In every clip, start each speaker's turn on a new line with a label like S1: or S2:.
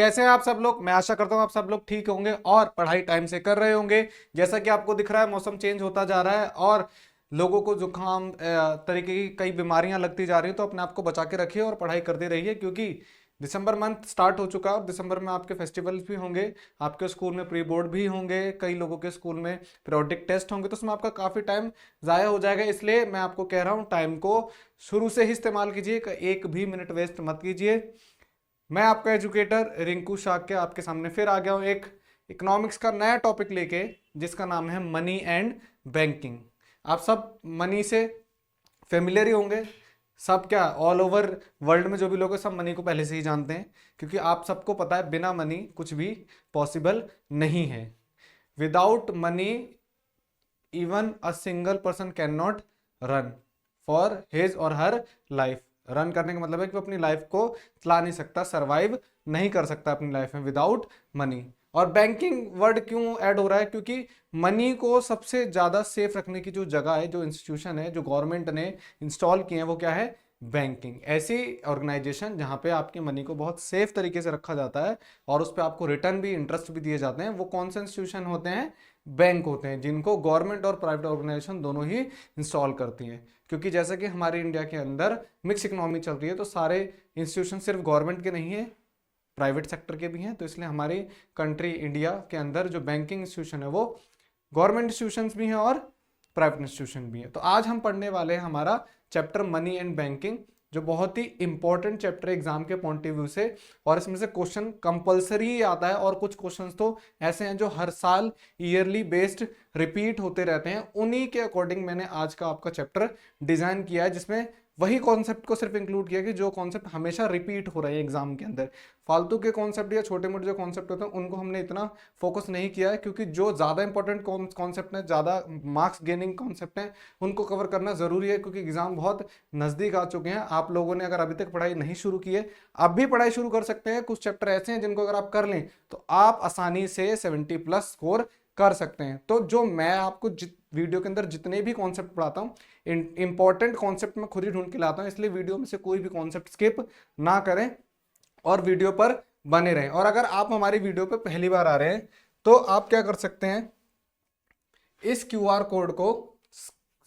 S1: कैसे हैं आप सब लोग? मैं आशा करता हूं आप सब लोग ठीक होंगे और पढ़ाई टाइम से कर रहे होंगे। जैसा कि आपको दिख रहा है मौसम चेंज होता जा रहा है और लोगों को जुकाम तरीके की कई बीमारियां लगती जा रही हैं, तो अपने आप को बचा के रखिए और पढ़ाई करते रहिए, क्योंकि दिसंबर मंथ स्टार्ट हो चुका है और दिसंबर में आपके फेस्टिवल्स भी होंगे, आपके स्कूल में प्री बोर्ड भी होंगे, कई लोगों के स्कूल में पीरियोडिक टेस्ट होंगे, तो उसमें आपका काफ़ी टाइम ज़ाया हो जाएगा। इसलिए मैं आपको कह रहा हूँ टाइम को शुरू से ही इस्तेमाल कीजिए, एक भी मिनट वेस्ट मत कीजिए। मैं आपका एजुकेटर रिंकू शाक्य आपके सामने फिर आ गया हूँ एक इकोनॉमिक्स का नया टॉपिक लेके, जिसका नाम है मनी एंड बैंकिंग। आप सब मनी से फेमिलियर ही होंगे, सब क्या ऑल ओवर वर्ल्ड में जो भी लोग हैं सब मनी को पहले से ही जानते हैं, क्योंकि आप सबको पता है बिना मनी कुछ भी पॉसिबल नहीं है। Without money even a single person can not run for his और हर लाइफ। रन करने का मतलब है कि वो अपनी लाइफ को चला नहीं सकता, सरवाइव नहीं कर सकता अपनी लाइफ में विदाउट मनी। और बैंकिंग वर्ड क्यों ऐड हो रहा है? क्योंकि मनी को सबसे ज़्यादा सेफ रखने की जो जगह है, जो इंस्टीट्यूशन है, जो गवर्नमेंट ने इंस्टॉल किए हैं, वो क्या है? बैंकिंग। ऐसी ऑर्गेनाइजेशन जहाँ पे आपके मनी को बहुत सेफ तरीके से रखा जाता है और उस पर आपको रिटर्न भी, इंटरेस्ट भी दिए जाते हैं, वो कौन से इंस्टीट्यूशन होते हैं? बैंक होते हैं, जिनको गवर्नमेंट और प्राइवेट ऑर्गेनाइजेशन दोनों ही इंस्टॉल करती हैं। क्योंकि जैसे कि हमारे इंडिया के अंदर मिक्स इकोनॉमी चल रही है, तो सारे इंस्टीट्यूशन सिर्फ गवर्नमेंट के नहीं है, प्राइवेट सेक्टर के भी हैं। तो इसलिए हमारी कंट्री इंडिया के अंदर जो बैंकिंग इंस्टीट्यूशन है वो गवर्नमेंट इंस्टीट्यूशंस भी हैं और प्राइवेट इंस्टीट्यूशन भी हैं। तो आज हम पढ़ने वाले हैं हमारा चैप्टर मनी एंड बैंकिंग, जो बहुत ही इंपॉर्टेंट चैप्टर है एग्जाम के पॉइंट ऑफ व्यू से। और इसमें से क्वेश्चन कंपलसरी आता है और कुछ क्वेश्चंस तो ऐसे हैं जो हर साल ईयरली बेस्ड रिपीट होते रहते हैं। उन्हीं के अकॉर्डिंग मैंने आज का आपका चैप्टर डिजाइन किया है, जिसमें वही कॉन्सेप्ट को सिर्फ इंक्लूड किया कि जो कॉन्सेप्ट हमेशा रिपीट हो रहे हैं एग्जाम के अंदर। फालतू के कॉन्सेप्ट या छोटे मोटे जो कॉन्सेप्ट होते हैं उनको हमने इतना फोकस नहीं किया है, क्योंकि जो ज़्यादा इंपॉर्टेंट कॉन्सेप्ट है, ज़्यादा मार्क्स गेनिंग कॉन्सेप्ट हैं, उनको कवर करना ज़रूरी है, क्योंकि एग्जाम बहुत नज़दीक आ चुके हैं। आप लोगों ने अगर अभी तक पढ़ाई नहीं शुरू की है, अब भी पढ़ाई शुरू कर सकते हैं। कुछ चैप्टर ऐसे हैं जिनको अगर आप कर लें तो आप आसानी से 70+ स्कोर कर सकते हैं। तो जो मैं आपको वीडियो के अंदर जितने भी कॉन्सेप्ट पढ़ाता हूँ, इंपॉर्टेंट कॉन्सेप्ट मैं खुद ही ढूंढ के लाता हूँ, इसलिए वीडियो में से कोई भी कॉन्सेप्ट स्किप ना करें और वीडियो पर बने रहें। और अगर आप हमारी वीडियो पर पहली बार आ रहे हैं तो आप क्या कर सकते हैं, इस QR कोड को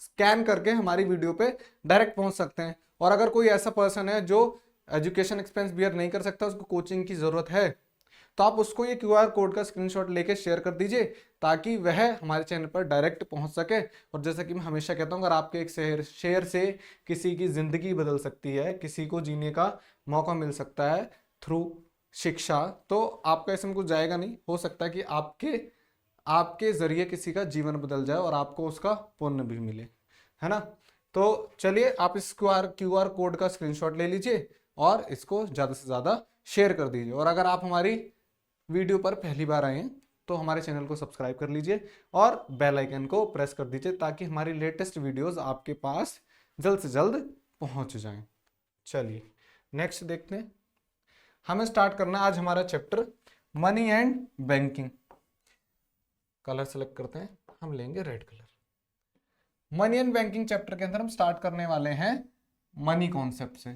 S1: स्कैन करके हमारी वीडियो पे डायरेक्ट पहुंच सकते हैं। और अगर कोई ऐसा पर्सन है जो एजुकेशन एक्सपेंस बियर नहीं कर सकता, उसको कोचिंग की ज़रूरत है, तो आप उसको ये QR कोड का स्क्रीनशॉट लेके शेयर कर दीजिए, ताकि वह हमारे चैनल पर डायरेक्ट पहुंच सके। और जैसा कि मैं हमेशा कहता हूं, अगर आपके एक शेयर से किसी की ज़िंदगी बदल सकती है, किसी को जीने का मौका मिल सकता है थ्रू शिक्षा, तो आपका इसमें कुछ जाएगा नहीं। हो सकता है कि आपके ज़रिए किसी का जीवन बदल जाए और आपको उसका पुण्य भी मिले, है ना। तो चलिए आप इस QR कोड का स्क्रीनशॉट ले लीजिए और इसको ज़्यादा से ज़्यादा शेयर कर दीजिए। और अगर आप हमारी वीडियो पर पहली बार आए हैं तो हमारे चैनल को सब्सक्राइब कर लीजिए और बेल आइकन को प्रेस कर दीजिए, ताकि हमारी लेटेस्ट वीडियोस आपके पास जल्द से जल्द पहुंच जाएं। चलिए नेक्स्ट देखते हैं। हमें स्टार्ट करना है आज हमारा chapter money and banking. Colour select करते हैं, हम लेंगे red colour. Money and banking chapter के अंदर हम स्टार्ट करने वाले हैं मनी कॉन्सेप्ट से,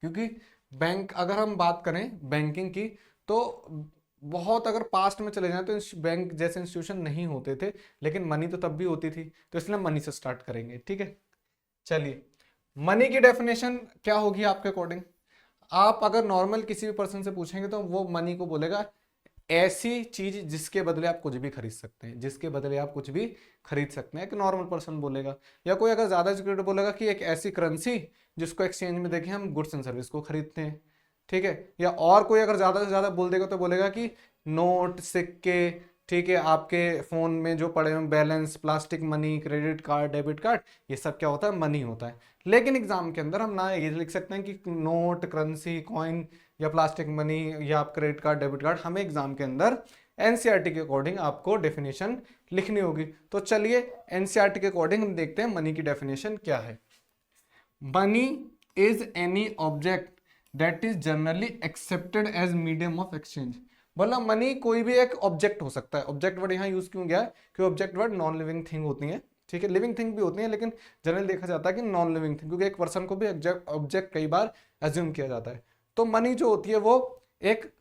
S1: क्योंकि बैंक, अगर हम बात करें बैंकिंग की, तो बहुत अगर पास्ट में चले जाएं तो बैंक जैसे इंस्टीट्यूशन नहीं होते थे, लेकिन मनी तो तब भी होती थी। तो इसलिए मनी से स्टार्ट करेंगे, ठीक है। चलिए, मनी की डेफिनेशन क्या होगी आपके अकॉर्डिंग? आप अगर नॉर्मल किसी भी पर्सन से पूछेंगे तो वो मनी को बोलेगा ऐसी चीज जिसके बदले आप कुछ भी खरीद सकते हैं, जिसके बदले आप कुछ भी खरीद सकते हैं, एक नॉर्मल पर्सन बोलेगा। या कोई अगर ज्यादा एजुकेटेड बोलेगा कि एक ऐसी करेंसी जिसको एक्सचेंज में देखें हम गुड्स एंड सर्विस को खरीदते हैं, ठीक है। या और कोई अगर ज्यादा से ज्यादा बोल देगा तो बोलेगा कि नोट, सिक्के, ठीक है, आपके फोन में जो पड़े हुए balance, plastic money, credit card, debit card, ये सब क्या होता है? मनी होता है। लेकिन एग्जाम के अंदर हम ना ये लिख सकते हैं कि नोट, करेंसी, कॉइन या प्लास्टिक मनी या आप क्रेडिट कार्ड, डेबिट कार्ड, हमें एग्जाम के अंदर एनसीईआरटी के अकॉर्डिंग आपको डेफिनेशन लिखनी होगी। तो चलिए एनसीईआरटी के अकॉर्डिंग हम देखते हैं मनी की डेफिनेशन क्या है। Money is any object that is generally accepted as medium of exchange. बोला मनी कोई भी एक ऑब्जेक्ट हो सकता है। ऑब्जेक्ट वर्ड यहाँ यूज क्यों गया है? क्योंकि object word non living thing होती है, ठीक है। लिविंग थिंग भी होती है, लेकिन जनरली देखा जाता है कि नॉन लिविंग थिंग, क्योंकि एक पर्सन को भी ऑब्जेक्ट कई बार एज्यूम किया जाता है। तो मनी जो होती है वो एक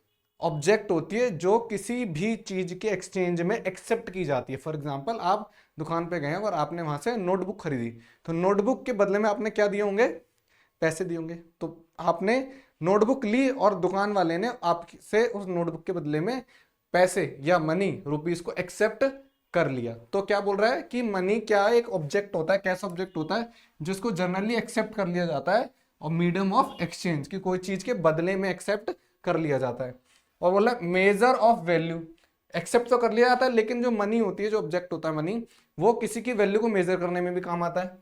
S1: ऑब्जेक्ट होती है जो किसी भी चीज के एक्सचेंज में एक्सेप्ट की जाती है। फॉर एग्जाम्पल, आप दुकान पे गए और आपने वहां से नोटबुक खरीदी, तो नोटबुक के बदले में आपने क्या दिए होंगे? पैसे दिए होंगे। तो आपने नोटबुक ली और दुकान वाले ने आपसे उस नोटबुक के बदले में पैसे या मनी, रुपीस को एक्सेप्ट कर लिया। तो क्या बोल रहा है कि मनी क्या एक ऑब्जेक्ट होता है, कैसा ऑब्जेक्ट होता है जिसको जनरली एक्सेप्ट कर लिया जाता है और मीडियम ऑफ एक्सचेंज की कोई चीज के बदले में एक्सेप्ट कर लिया जाता है। और बोला मेजर ऑफ वैल्यू, एक्सेप्ट तो कर लिया जाता है लेकिन जो मनी होती है, जो ऑब्जेक्ट होता है मनी, वो किसी की वैल्यू को मेजर करने में भी काम आता है।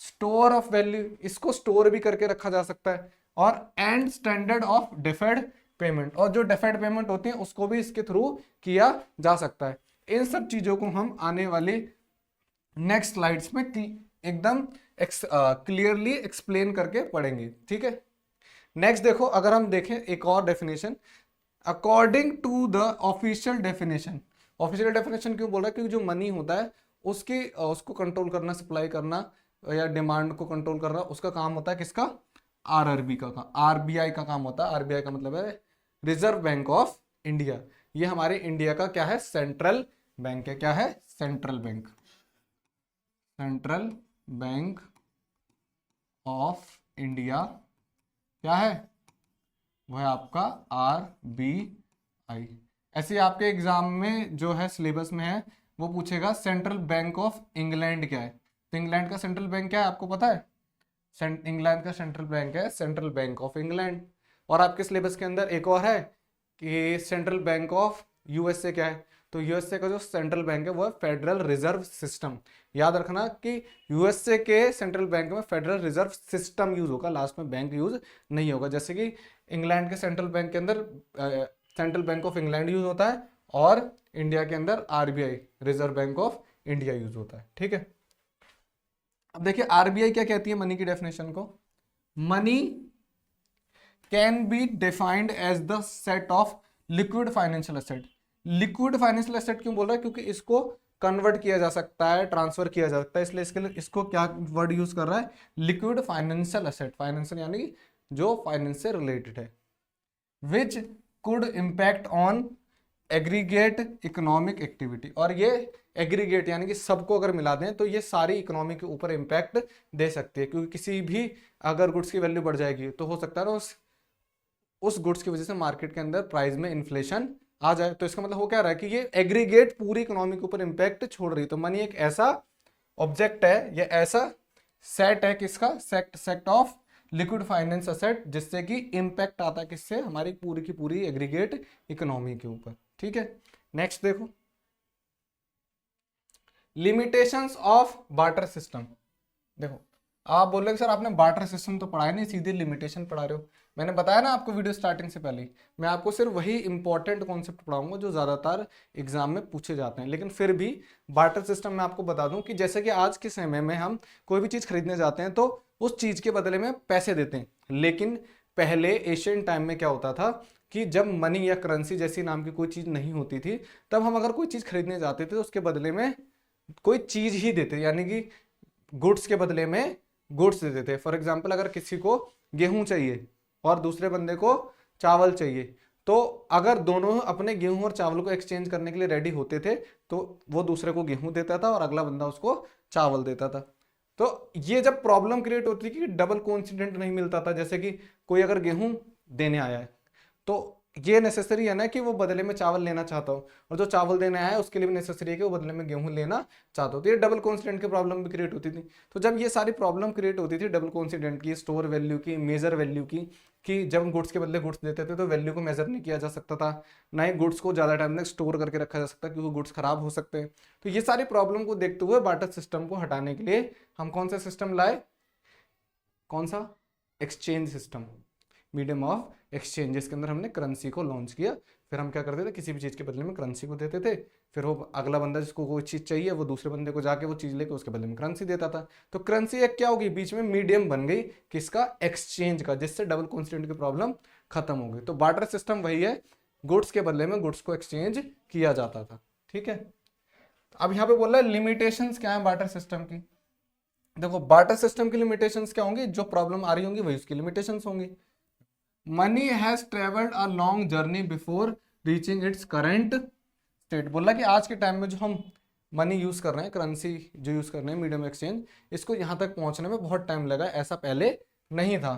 S1: स्टोर ऑफ वैल्यू, इसको स्टोर भी करके रखा जा सकता है। और and standard of deferred payment, और जो डिफर्ड पेमेंट होती है उसको भी इसके थ्रू किया जा सकता है। इन सब चीजों को हम आने वाली नेक्स्ट स्लाइड्स में एकदम क्लियरली एक्सप्लेन करके पढ़ेंगे, ठीक है। नेक्स्ट देखो, अगर हम देखें एक और definition, according to the official definition. Official definition क्यों बोल रहा है? क्योंकि जो मनी होता है उसकी उसको कंट्रोल करना, सप्लाई करना या डिमांड को कंट्रोल करना, उसका काम होता है किसका? आरआरबी का काम, आरबीआई का काम होता है। आरबीआई का मतलब है रिजर्व बैंक ऑफ इंडिया। ये हमारे इंडिया का क्या है? सेंट्रल बैंक है। क्या है? Central bank. Central bank of India क्या है? वो है आपका आरबीआई। ऐसे आपके एग्जाम में जो है सिलेबस में है वो पूछेगा सेंट्रल बैंक ऑफ इंग्लैंड क्या है। तो इंग्लैंड का सेंट्रल बैंक क्या है आपको पता है? इंग्लैंड का सेंट्रल बैंक है सेंट्रल बैंक ऑफ इंग्लैंड। और आपके सिलेबस के अंदर एक और है कि सेंट्रल बैंक ऑफ यूएसए क्या है। तो यूएसए का जो सेंट्रल बैंक है वो है फेडरल रिजर्व सिस्टम। याद रखना कि यूएसए के सेंट्रल बैंक में फेडरल रिजर्व सिस्टम यूज होगा, लास्ट में बैंक यूज नहीं होगा। जैसे कि इंग्लैंड के सेंट्रल बैंक के अंदर central bank of England use होता है और इंडिया के अंदर RBI reserve bank of India use होता है, ठीक है। अब देखिए आरबीआई क्या कहती है मनी की डेफिनेशन को। Money can be defined as the set of liquid financial asset. Liquid financial asset क्यों बोल रहा है? क्योंकि इसको कन्वर्ट किया जा सकता है, ट्रांसफर किया जा सकता है, इसलिए इसके लिए इसको क्या वर्ड यूज कर रहा है? Liquid financial asset. फाइनेंशियल यानी कि जो फाइनेंस से रिलेटेड है। Which could impact on aggregate economic activity. और ये एग्रीगेट यानी कि सबको अगर मिला दें तो ये सारी इकोनॉमी के ऊपर इम्पैक्ट दे सकती है। क्योंकि किसी भी अगर गुड्स की वैल्यू बढ़ जाएगी तो हो सकता है ना उस गुड्स की वजह से मार्केट के अंदर प्राइस में इन्फ्लेशन आ जाए। तो इसका मतलब हो क्या रहा है कि ये एग्रीगेट पूरी इकोनॉमी के ऊपर इम्पैक्ट छोड़ रही है। तो मनी एक ऐसा ऑब्जेक्ट है, ये ऐसा सेट है किसका? Set of liquid finance asset जिससे कि इम्पैक्ट आता है किससे? हमारी पूरी की पूरी एग्रीगेट इकोनॉमी के ऊपर, ठीक है। नेक्स्ट देखो, लिमिटेशंस ऑफ बार्टर सिस्टम। देखो आप बोल रहे हो सर आपने बार्टर सिस्टम तो पढ़ाया नहीं, सीधे लिमिटेशन पढ़ा रहे हो। मैंने बताया ना आपको वीडियो स्टार्टिंग से पहले, मैं आपको सिर्फ वही इंपॉर्टेंट कॉन्सेप्ट पढ़ाऊंगा जो ज्यादातर एग्जाम में पूछे जाते हैं। लेकिन फिर भी बार्टर सिस्टम में आपको बता दूं कि जैसे कि आज के समय में हम कोई भी चीज खरीदने जाते हैं तो उस चीज के बदले में पैसे देते हैं। लेकिन पहले एशियन टाइम में क्या होता था कि जब मनी या करेंसी जैसी नाम की कोई चीज नहीं होती थी, तब हम अगर कोई चीज खरीदने जाते थे तो उसके बदले में कोई चीज ही देते, यानी कि गुड्स के बदले में गुड्स देते थे। फॉर एग्जाम्पल अगर किसी को गेहूं चाहिए और दूसरे बंदे को चावल चाहिए, तो अगर दोनों अपने गेहूं और चावल को एक्सचेंज करने के लिए रेडी होते थे तो वो दूसरे को गेहूं देता था और अगला बंदा उसको चावल देता था। तो ये जब प्रॉब्लम क्रिएट होती थी कि डबल कोइंसिडेंट नहीं मिलता था, जैसे कि कोई अगर गेहूं देने आया है तो ये नेसेसरी है ना कि वो बदले में चावल लेना चाहता हो, और जो चावल देने आया है उसके लिए भी नेसेसरी है कि वो बदले में गेहूं लेना चाहता हो। तो ये डबल कॉन्सिडेंट की प्रॉब्लम भी क्रिएट होती थी। तो जब ये सारी प्रॉब्लम क्रिएट होती थी डबल कॉन्सिडेंट की, स्टोर वैल्यू की, मेजर वैल्यू की, कि जब गुड्स के बदले गुड्स देते थे तो वैल्यू को मेजर नहीं किया जा सकता था, ना ही गुड्स को ज्यादा टाइम तक स्टोर करके रखा जा सकता क्योंकि गुड्स खराब हो सकते हैं। तो ये सारी प्रॉब्लम को देखते हुए बार्टर सिस्टम को हटाने के लिए हम कौन सा सिस्टम लाए? कौन सा? Exchange system, medium of exchange, जिसके अंदर हमने करेंसी को लॉन्च किया। फिर हम क्या करते थे, किसी भी चीज के बदले में करेंसी को देते थे, फिर वो अगला बंदा जिसको कोई चीज चाहिए वो दूसरे बंदे को जाके वो चीज लेके उसके बदले में करेंसी देता था। तो करेंसी एक क्या होगी, बीच में मीडियम बन गई किसका? एक्सचेंज का, जिससे डबल कॉन्स्टेंट की प्रॉब्लम खत्म हो गई। तो बार्टर सिस्टम वही है, गुड्स के बदले में गुड्स को एक्सचेंज किया जाता था, ठीक है। अब यहाँ पे बोल रहा है लिमिटेशंस क्या है बार्टर सिस्टम की। देखो बार्टर सिस्टम की लिमिटेशंस क्या होंगी? जो प्रॉब्लम आ रही होंगी वही उसकी लिमिटेशंस होंगी। Money has travelled a long journey before reaching its current state. बोला कि आज के टाइम में जो हम मनी यूज कर रहे हैं, करेंसी जो यूज कर रहे हैं, मीडियम एक्सचेंज, इसको यहां तक पहुंचने में बहुत टाइम लगा, ऐसा पहले नहीं था।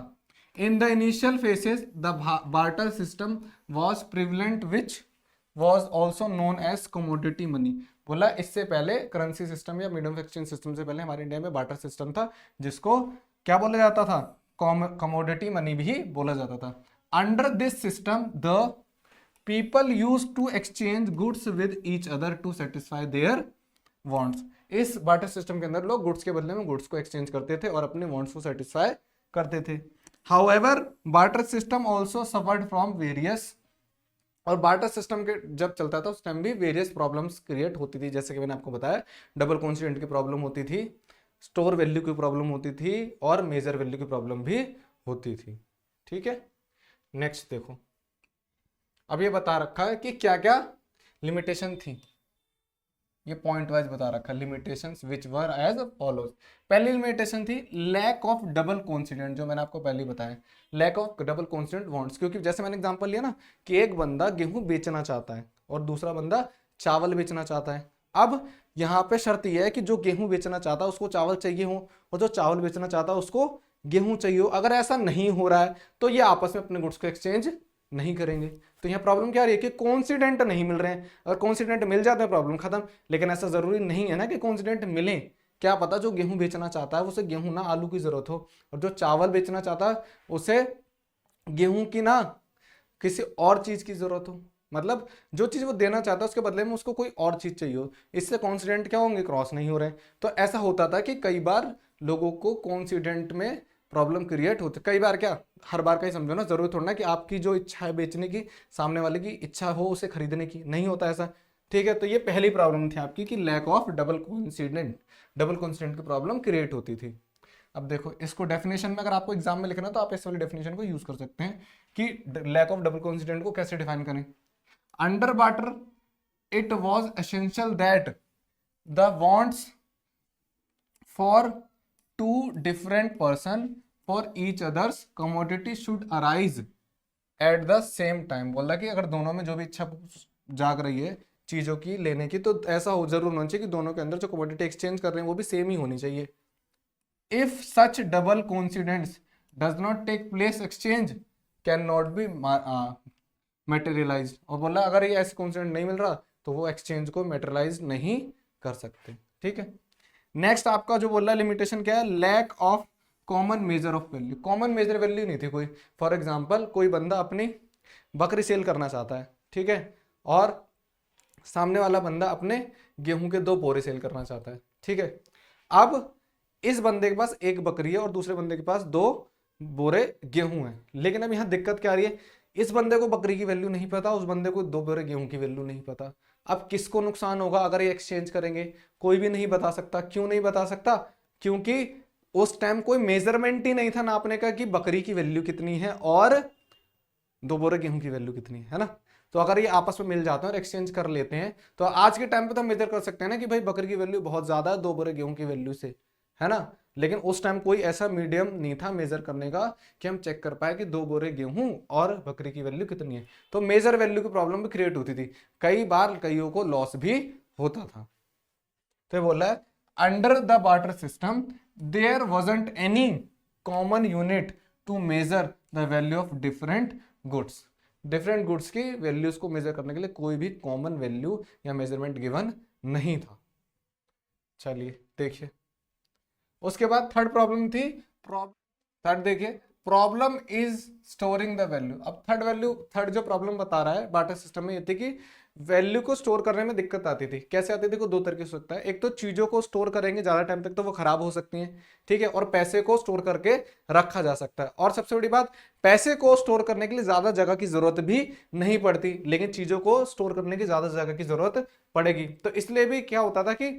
S1: In the initial phases the barter system was prevalent which was also known as commodity money. बोला इससे पहले करेंसी सिस्टम या मीडियम एक्सचेंज सिस्टम से पहले हमारे इंडिया में बार्टर सिस्टम था, जिसको क्या बोला जाता था, कमोडिटी मनी भी बोला जाता था। Under this system the people use to exchange goods with each other to satisfy their wants. इस बार्टर सिस्टम के अंदर लोग गुड्स के बदले में गुड्स को एक्सचेंज करते थे और अपने वांट्स को सेटिस्फाई करते थे। However barter system also suffered from various, और बार्टर सिस्टम के जब चलता था उस टाइम भी वेरियस प्रॉब्लम्स क्रिएट होती थी, जैसे कि मैंने आपको बताया डबल कॉन्स्टिट्यूएंट की प्रॉब्लम होती थी, स्टोर वैल्यू की प्रॉब्लम होती थी और मेजर वैल्यू की प्रॉब्लम भी होती थी। ठीक है, नेक्स्ट देखो, अब ये बता रखा है कि क्या क्या लिमिटेशन थी, ये पॉइंट वाइज बता रखा है limitations which were as follows. पहली लिमिटेशन थी लैक ऑफ डबल कॉन्सिडेंट, जो मैंने आपको पहले बताया, lack of double coincident wants. क्योंकि जैसे मैंने एग्जांपल लिया ना कि एक बंदा गेहूं बेचना चाहता है और दूसरा बंदा चावल बेचना चाहता है। अब यहाँ पे शर्त यह है कि जो गेहूं बेचना चाहता है उसको चावल चाहिए हो और जो चावल बेचना चाहता है उसको गेहूं चाहिए हो। अगर ऐसा नहीं हो रहा है तो ये आपस में अपने गुड्स को एक्सचेंज नहीं करेंगे। तो यहाँ प्रॉब्लम क्या आ रही है कि कॉन्सिडेंट नहीं मिल रहे हैं। अगर कॉन्सिडेंट मिल जाते हैं प्रॉब्लम खत्म, लेकिन ऐसा जरूरी नहीं है ना कि कॉन्सिडेंट मिले। क्या पता जो गेहूं बेचना चाहता है उसे गेहूं ना आलू की जरूरत हो, और जो चावल बेचना चाहता है उसे गेहूं की ना किसी और चीज की जरूरत हो। मतलब जो चीज वो देना चाहता है उसके बदले में उसको कोई और चीज चाहिए हो, इससे कॉन्सिडेंट क्या होंगे, क्रॉस नहीं हो रहे। तो ऐसा होता था कि कई बार लोगों को कॉन्सिडेंट में प्रॉब्लम क्रिएट होती, कई बार क्या, हर बार का ही समझो ना, जरूरी थोड़ा ना कि आपकी जो इच्छा है बेचने की, सामने वाले की इच्छा हो उसे खरीदने की, नहीं होता ऐसा। ठीक है, तो ये पहली प्रॉब्लम थी आपकी कि लैक ऑफ डबल कॉन्सिडेंट की प्रॉब्लम क्रिएट होती थी। अब देखो इसको डेफिनेशन में अगर आपको एग्जाम में लिखना तो आप इस वाली डेफिनेशन को यूज कर सकते हैं कि लैक ऑफ डबल कॉन्सिडेंट को कैसे डिफाइन करें। Under barter it was essential that the wants for two different person for each others commodity should arise at the same time. बोला कि अगर दोनों में जो भी इच्छा जाग रही है चीजों की लेने की, तो ऐसा हो जरूर होना चाहिए कि दोनों के अंदर जो कमोडिटी एक्सचेंज कर रहे हैं वो भी सेम ही होनी चाहिए। If such double coincidence does not take place exchange can not be materialize. और बोला अगर ये ऐसे कोइंसिडेंट नहीं मिल रहा तो वो एक्सचेंज को मेटेरियलाइज नहीं कर सकते। ठीक है, नेक्स्ट आपका जो बोल रहा है लिमिटेशन क्या है, lack of common measure of value. Common measure value नहीं थी कोई। फॉर एग्जांपल कोई बंदा अपनी बकरी सेल करना चाहता है, ठीक है, और सामने वाला बंदा अपने गेहूं के 2 बोरे सेल करना चाहता है। ठीक है, अब इस बंदे के पास एक बकरी है और दूसरे बंदे के पास 2 बोरे गेहूं है। लेकिन अब यहाँ दिक्कत क्या आ रही है, इस बंदे को बकरी की वैल्यू नहीं पता, उस बंदे को 2 बोरे गेहूं की वैल्यू नहीं पता। अब किसको नुकसान होगा अगर ये एक्सचेंज करेंगे, कोई भी नहीं बता सकता। क्यों नहीं बता सकता, क्योंकि उस टाइम कोई मेजरमेंट ही नहीं था नापने का कि बकरी की वैल्यू कितनी है और 2 बोरे गेहूं की वैल्यू कितनी है ना। तो अगर ये आपस में मिल जाते हैं और एक्सचेंज कर लेते हैं तो आज के टाइम पे तो हम मेजर कर सकते हैं ना कि भाई बकरी की वैल्यू बहुत ज्यादा है 2 बोरे गेहूं की वैल्यू से, है ना। लेकिन उस टाइम कोई ऐसा मीडियम नहीं था मेजर करने का कि हम चेक कर पाए कि 2 बोरे गेहूं और बकरी की वैल्यू कितनी है। तो मेजर वैल्यू की प्रॉब्लम भी क्रिएट होती थी, कई बार कईयों को लॉस भी होता था। तो ये बोला है under the barter system there wasn't any common unit to measure the value of different goods. Different goods की वैल्यूज को मेजर करने के लिए कोई भी कॉमन वैल्यू या मेजरमेंट गिवन नहीं था। चलिए देखिए, उसके बाद थर्ड प्रॉब्लम थी, थर्ड देखिए, problem is storing the value. अब थर्ड जो प्रॉब्लम बता रहा है बार्टर सिस्टम में ये थी कि वैल्यू को स्टोर करने में दिक्कत आती थी। कैसे आती थी, को 2 तरीके से होता है। एक तो चीजों को स्टोर करेंगे ज्यादा टाइम तक तो वो खराब हो सकती हैं, ठीक है, और पैसे को स्टोर करके रखा जा सकता है। और सबसे बड़ी बात, पैसे को स्टोर करने के लिए ज्यादा जगह की जरूरत भी नहीं पड़ती, लेकिन चीजों को स्टोर करने की ज्यादा जगह की जरूरत पड़ेगी। तो इसलिए भी क्या होता था कि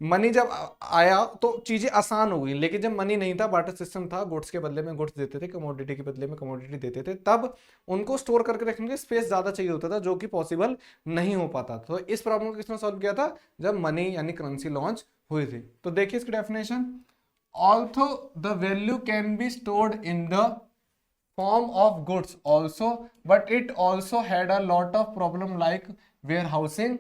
S1: मनी जब आया तो चीजें आसान हो गई, लेकिन जब मनी नहीं था, बार्टर सिस्टम था, गुड्स के बदले में गुड्स देते थे, कमोडिटी के बदले में कमोडिटी देते थे, तब उनको स्टोर करके रखने के लिए स्पेस ज्यादा चाहिए होता था, जो कि पॉसिबल नहीं हो पाता। तो इस प्रॉब्लम को किसने सॉल्व किया था, जब मनी यानी करेंसी लॉन्च हुई थी। तो देखिए इसकी definition, although the value can be stored in the form of goods also, but it also had a lot of problem like warehousing,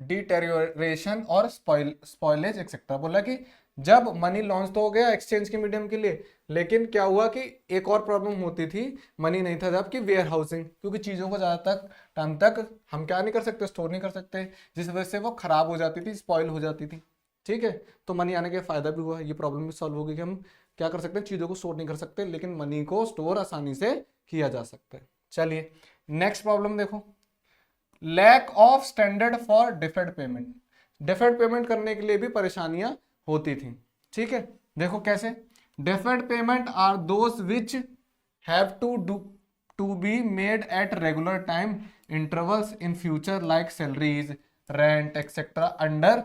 S1: deterioration और स्पॉइलेज एक्सेट्रा। बोला कि जब मनी लॉन्च तो हो गया एक्सचेंज के मीडियम के लिए, लेकिन क्या हुआ कि एक और प्रॉब्लम होती थी, मनी नहीं था जब, कि वेयर हाउसिंग, क्योंकि चीज़ों को ज़्यादा तक टाइम तक हम क्या नहीं कर सकते, स्टोर नहीं कर सकते, जिस वजह से वो खराब हो जाती थी, स्पॉइल हो जाती थी। ठीक है, तो मनी आने के फायदा भी हुआ, ये प्रॉब्लम भी सॉल्व होगी कि हम क्या कर सकते हैं, चीज़ों को स्टोर नहीं कर सकते, लेकिन मनी को स्टोर आसानी से किया जा सकता है। चलिए नेक्स्ट प्रॉब्लम देखो, lack of standard for deferred payment. Deferred payment करने के लिए भी परेशानियां होती थी। ठीक है, देखो कैसे, deferred payment are those which have to be made at regular time intervals in future like salaries, rent etcetera under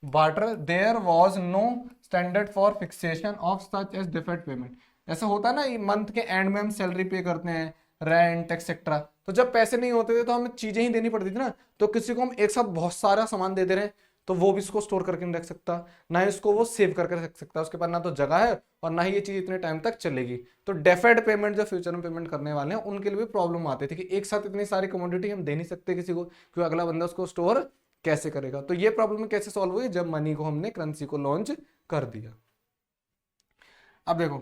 S1: barter there was no standard for fixation of such as deferred payment. ऐसा होता है ना, month के and में हम salary पे करते हैं, रेंट एक्सेट्रा, तो जब पैसे नहीं होते थे तो हमें चीजें ही देनी पड़ती थी ना, तो किसी को हम एक साथ बहुत सारा सामान दे दे रहे हैं, तो वो भी इसको स्टोर करके नहीं रख सकता, ना ही इसको वो सेव करके रख सकता, उसके पास ना तो जगह है और ना ही ये चीज इतने टाइम तक चलेगी। तो डेफर्ड पेमेंट जो फ्यूचर में पेमेंट करने वाले हैं उनके लिए भी प्रॉब्लम आती थी कि एक साथ इतनी सारी कमोडिटी हम दे नहीं सकते किसी को, क्योंकि अगला बंदा उसको स्टोर कैसे करेगा। तो ये प्रॉब्लम कैसे सॉल्व हुई, जब मनी को हमने, करेंसी को लॉन्च कर दिया। अब देखो,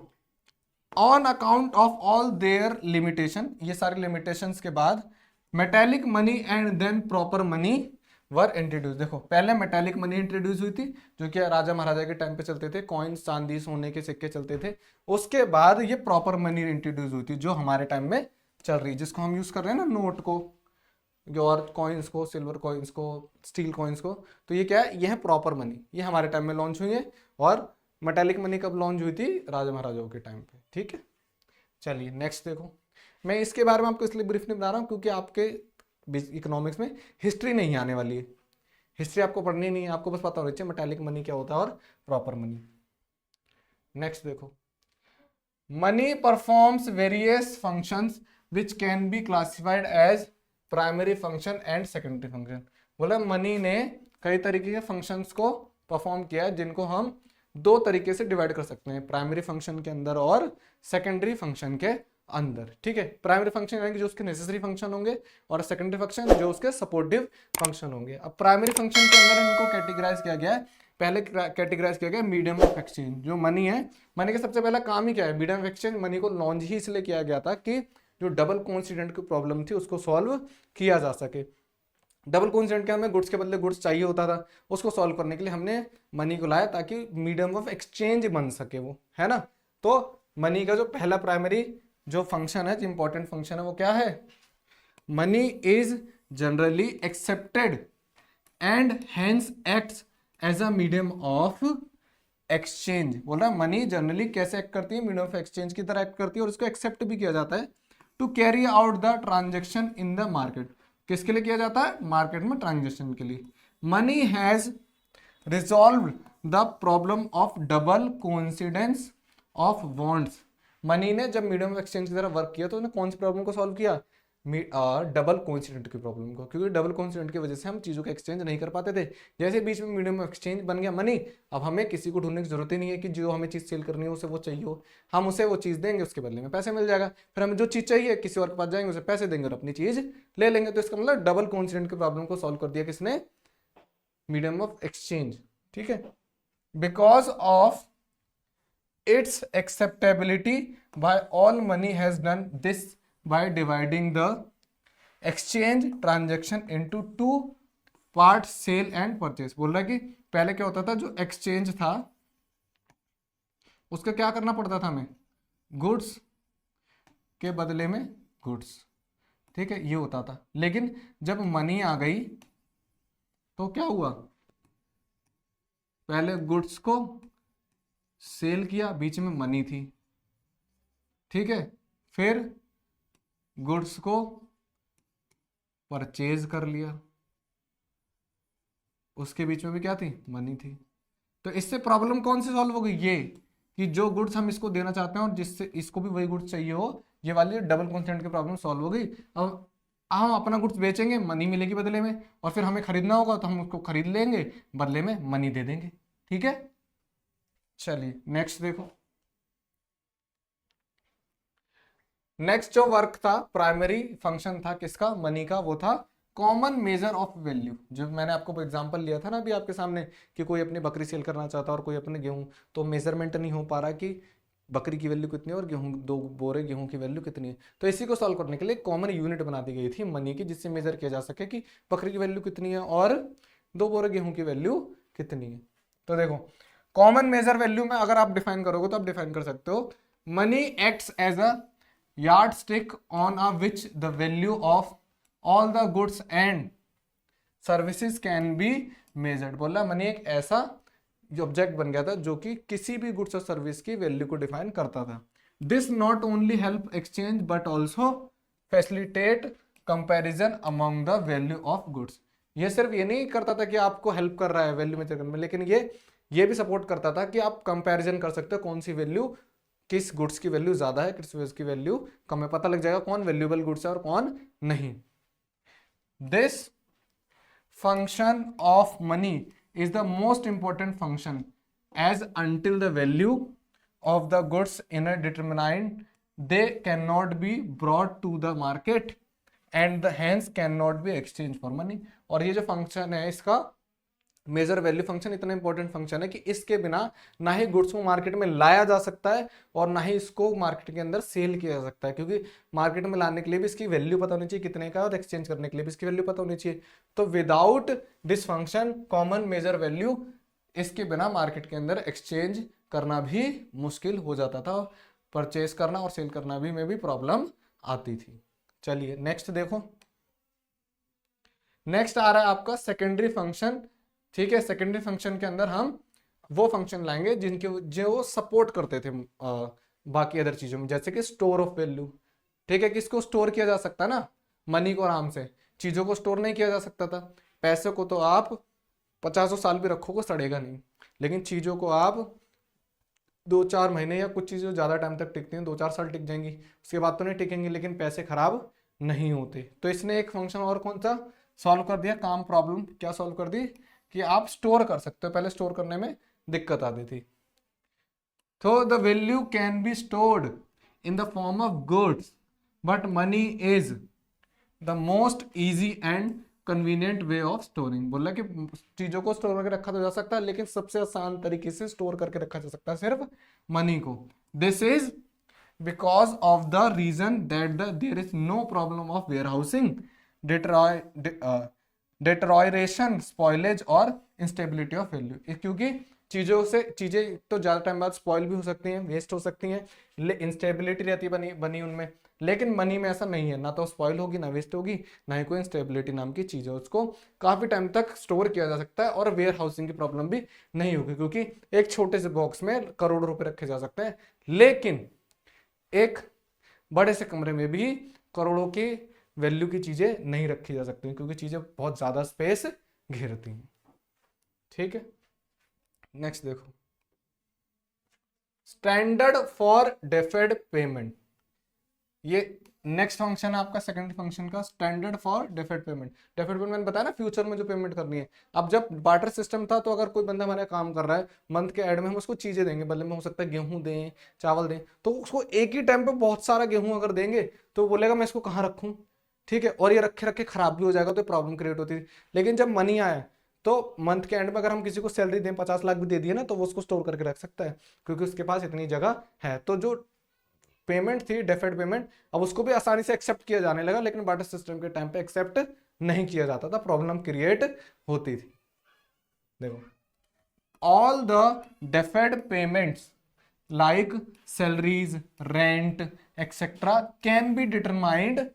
S1: on account of all their limitation, ये सारे लिमिटेशंस के बाद metallic money and then proper money were introduce. देखो पहले मेटेलिक मनी इंट्रोड्यूस हुई थी, जो कि राजा महाराजा के टाइम पे चलते थे, कॉइन्स, चांदी, सोने के सिक्के चलते थे। उसके बाद ये प्रॉपर मनी इंट्रोड्यूस हुई थी, जो हमारे टाइम में चल रही है, जिसको हम यूज कर रहे हैं ना, नोट को और कॉइन्स को, सिल्वर कॉइन्स को, स्टील कॉइन्स को। तो ये क्या है, ये है प्रॉपर मनी, ये हमारे टाइम में लॉन्च हुई है। और मेटालिक मनी कब लॉन्च हुई थी, राजा महाराजाओं के टाइम पे। ठीक है, चलिए नेक्स्ट देखो, मैं इसके बारे में आपको इसलिए ब्रीफ नहीं बता रहा हूँ क्योंकि आपके इकोनॉमिक्स में हिस्ट्री नहीं आने वाली है, हिस्ट्री आपको पढ़नी नहीं है, आपको बस पता होना चाहिए मेटालिक मनी क्या होता है और प्रॉपर मनी। नेक्स्ट देखो, money performs various functions which can be classified as primary function and secondary function. बोला मनी ने कई तरीके के फंक्शंस को परफॉर्म किया है, जिनको हम दो तरीके से डिवाइड कर सकते हैं, प्राइमरी फंक्शन के अंदर और सेकेंडरी फंक्शन के अंदर। ठीक है, प्राइमरी फंक्शन यानी कि जो उसके नेसेसरी फंक्शन होंगे, और सेकेंडरी फंक्शन जो उसके सपोर्टिव फंक्शन होंगे। अब प्राइमरी फंक्शन के अंदर इनको कैटेगराइज किया गया है, पहले कैटेगराइज किया गया मीडियम ऑफ एक्सचेंज। जो मनी है, मनी का सबसे पहला काम ही क्या है, मीडियम ऑफ एक्सचेंज। मनी को लॉन्च ही इसलिए किया गया था कि जो डबल कोइंसिडेंट की प्रॉब्लम थी उसको सॉल्व किया जा सके। डबल कोइंसिडेंट के हमें गुड्स के बदले गुड्स चाहिए होता था, उसको सॉल्व करने के लिए हमने मनी को लाया ताकि मीडियम ऑफ एक्सचेंज बन सके वो, है ना। तो मनी का जो पहला प्राइमरी जो फंक्शन है, जो इंपॉर्टेंट फंक्शन है, वो क्या है, money is generally accepted and hence acts as a medium of exchange. बोल रहा है मनी जनरली कैसे एक्ट करती है, मीडियम ऑफ एक्सचेंज की तरह एक्ट करती है, और इसको एक्सेप्ट भी किया जाता है to carry out the transaction in the market. किसके लिए किया जाता है, मार्केट में ट्रांजेक्शन के लिए। Money has resolve the problem of double coincidence of bonds. Money ने जब मीडियम ऑफ एक्सचेंज की तरह वर्क किया तो उन्हें कौन सी प्रॉब्लम को सॉल्व किया, डबल कोइंसिडेंट की प्रॉब्लम को, क्योंकि डबल कोइंसिडेंट की वजह से हम चीज़ों का एक्सचेंज नहीं कर पाते थे। जैसे बीच में मीडियम ऑफ एक्सचेंज बन गया मनी, अब हमें किसी को ढूंढने की जरूरत ही नहीं है कि जो हमें चीज़ सेल करनी है उसे वो चाहिए हो, हम उसे वो चीज़ देंगे, उसके बदले में पैसे मिल जाएगा, फिर हमें जो चीज़ चाहिए किसी और के पास जाएंगे, उसे पैसे देंगे और अपनी चीज़ ले लेंगे। तो इसका मतलब डबल कोइंसिडेंट की प्रॉब्लम को सॉल्व कर दिया किसने, मीडियम ऑफ एक्सचेंज। ठीक है, because of its acceptability by all, money has done this by dividing the exchange transaction into two parts, sale and purchase। बोल रहा है कि पहले क्या होता था, जो एक्सचेंज था उसका क्या करना पड़ता था हमें, गुड्स के बदले में गुड्स। ठीक है, ये होता था। लेकिन जब मनी आ गई तो क्या हुआ, पहले गुड्स को सेल किया, बीच में मनी थी। ठीक है, फिर गुड्स को परचेज कर लिया, उसके बीच में भी क्या थी, मनी थी। तो इससे प्रॉब्लम कौन सी सॉल्व हो गई, ये कि जो गुड्स हम इसको देना चाहते हैं और जिससे इसको भी वही गुड्स चाहिए हो, ये वाली डबल कॉन्सेंट की प्रॉब्लम सॉल्व हो गई। अब हम अपना गुड्स बेचेंगे, मनी मिलेगी बदले में, और फिर हमें खरीदना होगा तो हम उसको खरीद लेंगे, बदले में मनी दे देंगे। ठीक है, चलिए नेक्स्ट देखो, नेक्स्ट जो वर्क था, प्राइमरी फंक्शन था किसका, मनी का, वो था कॉमन मेजर ऑफ वैल्यू। जो मैंने आपको एग्जांपल लिया था ना अभी आपके सामने कि कोई अपनी बकरी सेल करना चाहता है और कोई अपने गेहूं, तो मेजरमेंट नहीं हो पा रहा कि बकरी की वैल्यू कितनी है और गेहूं, 2 बोरे गेहूं की वैल्यू कितनी है। तो इसी को सॉल्व करने के लिए कॉमन यूनिट बना दी गई थी मनी की, जिससे मेजर किया जा सके कि बकरी की वैल्यू कितनी है और 2 बोरे गेहूं की वैल्यू कितनी है। तो देखो कॉमन मेजर वैल्यू में अगर आप डिफाइन करोगे तो आप डिफाइन कर सकते हो, money acts as a yardstick on a which the value of all the goods and services can be measured. बोला मनी एक ऐसा ऑब्जेक्ट बन गया था जो कि किसी भी गुड्स और सर्विस की वैल्यू को डिफाइन करता था। This not only help exchange but also facilitate comparison among the value of goods. ये सिर्फ ये नहीं करता था कि आपको हेल्प कर रहा है वैल्यू मेजर करने में, लेकिन ये भी सपोर्ट करता था कि आप कंपैरिजन कर सकते हो कौन सी वैल्यू, किस गुड्स की वैल्यू ज्यादा है, किस गुड्स की वैल्यू कम है, पता लग जाएगा कौन वैल्यूएबल गुड्स है और कौन नहीं। This function of money is the most important function as until the value of the goods in a determined they cannot be brought to the market and the hence cannot be exchanged for money। और ये जो function है इसका major value function इतना important function है कि इसके बिना ना ही गुड्स को मार्केट में लाया जा सकता है और ना ही इसको मार्केट के अंदर सेल किया जा सकता है, क्योंकि मार्केट में लाने के लिए भी इसकी वैल्यू पता होनी चाहिए कितने का और एक्सचेंज करने के लिए भी इसकी वैल्यू पता होनी चाहिए। तो without this function common measure value, इसके बिना मार्केट के अंदर एक्सचेंज करना भी मुश्किल हो जाता था, परचेज करना और सेल करना भी में भी प्रॉब्लम आती थी। चलिए नेक्स्ट देखो, नेक्स्ट आ रहा है आपका सेकेंडरी फंक्शन। ठीक है, सेकेंडरी फंक्शन के अंदर हम वो फंक्शन लाएंगे जिनके जो सपोर्ट करते थे बाकी अदर चीजों में, जैसे कि स्टोर ऑफ वैल्यू। ठीक है, किसको स्टोर किया जा सकता है ना, मनी को आराम से, चीजों को स्टोर नहीं किया जा सकता था। पैसे को तो आप 50 साल भी रखोगे सड़ेगा नहीं, लेकिन चीजों को आप 2-4 महीने या कुछ चीजें ज्यादा टाइम तक टिकती हैं, 2-4 साल टिक जाएंगी, उसके बाद तो नहीं टिकेंगी, लेकिन पैसे खराब नहीं होते। तो इसने एक फंक्शन और कौन सा सॉल्व कर दिया, काम प्रॉब्लम क्या सॉल्व कर दी कि आप स्टोर कर सकते हो, पहले स्टोर करने में दिक्कत आती थी। तो the value can be stored in the form of goods but money is the most easy and convenient way of storing. बोला कि चीजों को स्टोर करके रखा तो जा सकता है, लेकिन सबसे आसान तरीके से स्टोर करके रखा जा सकता है सिर्फ मनी को। This is because of the reason that there is no problem of warehousing, deterioration, spoilage और इंस्टेबिलिटी ऑफ वैल्यू। क्योंकि चीजें तो ज्यादा टाइम बाद स्पॉइल भी हो सकती हैं, वेस्ट हो सकती हैं, इंस्टेबिलिटी रहती है बनी उनमें, लेकिन मनी में ऐसा नहीं है, ना तो स्पॉइल होगी ना वेस्ट होगी, ना ही कोई इंस्टेबिलिटी नाम की चीज है, उसको काफी टाइम तक स्टोर किया जा सकता है और वेयर हाउसिंग की प्रॉब्लम भी नहीं होगी, क्योंकि एक छोटे से बॉक्स में करोड़ों रुपए रखे जा सकते हैं, लेकिन एक बड़े से कमरे में भी करोड़ों की वैल्यू की चीजें नहीं रखी जा सकती, क्योंकि चीजें बहुत ज्यादा स्पेस घेरती हैं। ठीक है, नेक्स्ट देखो, स्टैंडर्ड फॉर डेफर्ड पेमेंट। ये नेक्स्ट फंक्शन है आपका सेकंड फंक्शन का, standard for deferred payment. Deferred payment बताया ना, फ्यूचर में जो पेमेंट करनी है। अब जब बार्टर सिस्टम था तो अगर कोई बंदा हमारे काम कर रहा है, मंथ के एंड में हम उसको चीजें देंगे, बदले में हो सकता है गेहूं दें, चावल दें, तो उसको एक ही टाइम पे बहुत सारा गेहूं अगर देंगे तो बोलेगा मैं इसको कहाँ रखूं। ठीक है, और ये रखे रखे खराब भी हो जाएगा, तो प्रॉब्लम क्रिएट होती थी। लेकिन जब मनी आया तो मंथ के एंड में अगर हम किसी को सैलरी दें, 50 लाख भी दे दिए ना, तो वो उसको स्टोर करके रख सकता है, क्योंकि उसके पास इतनी जगह है। तो जो पेमेंट थी डेफर्ड पेमेंट, अब उसको भी आसानी से एक्सेप्ट किया जाने लगा, लेकिन बार्टर सिस्टम के टाइम पे एक्सेप्ट नहीं किया जाता था, प्रॉब्लम क्रिएट होती थी। देखो, all the deferred payments like salaries, rent etcetera can be determined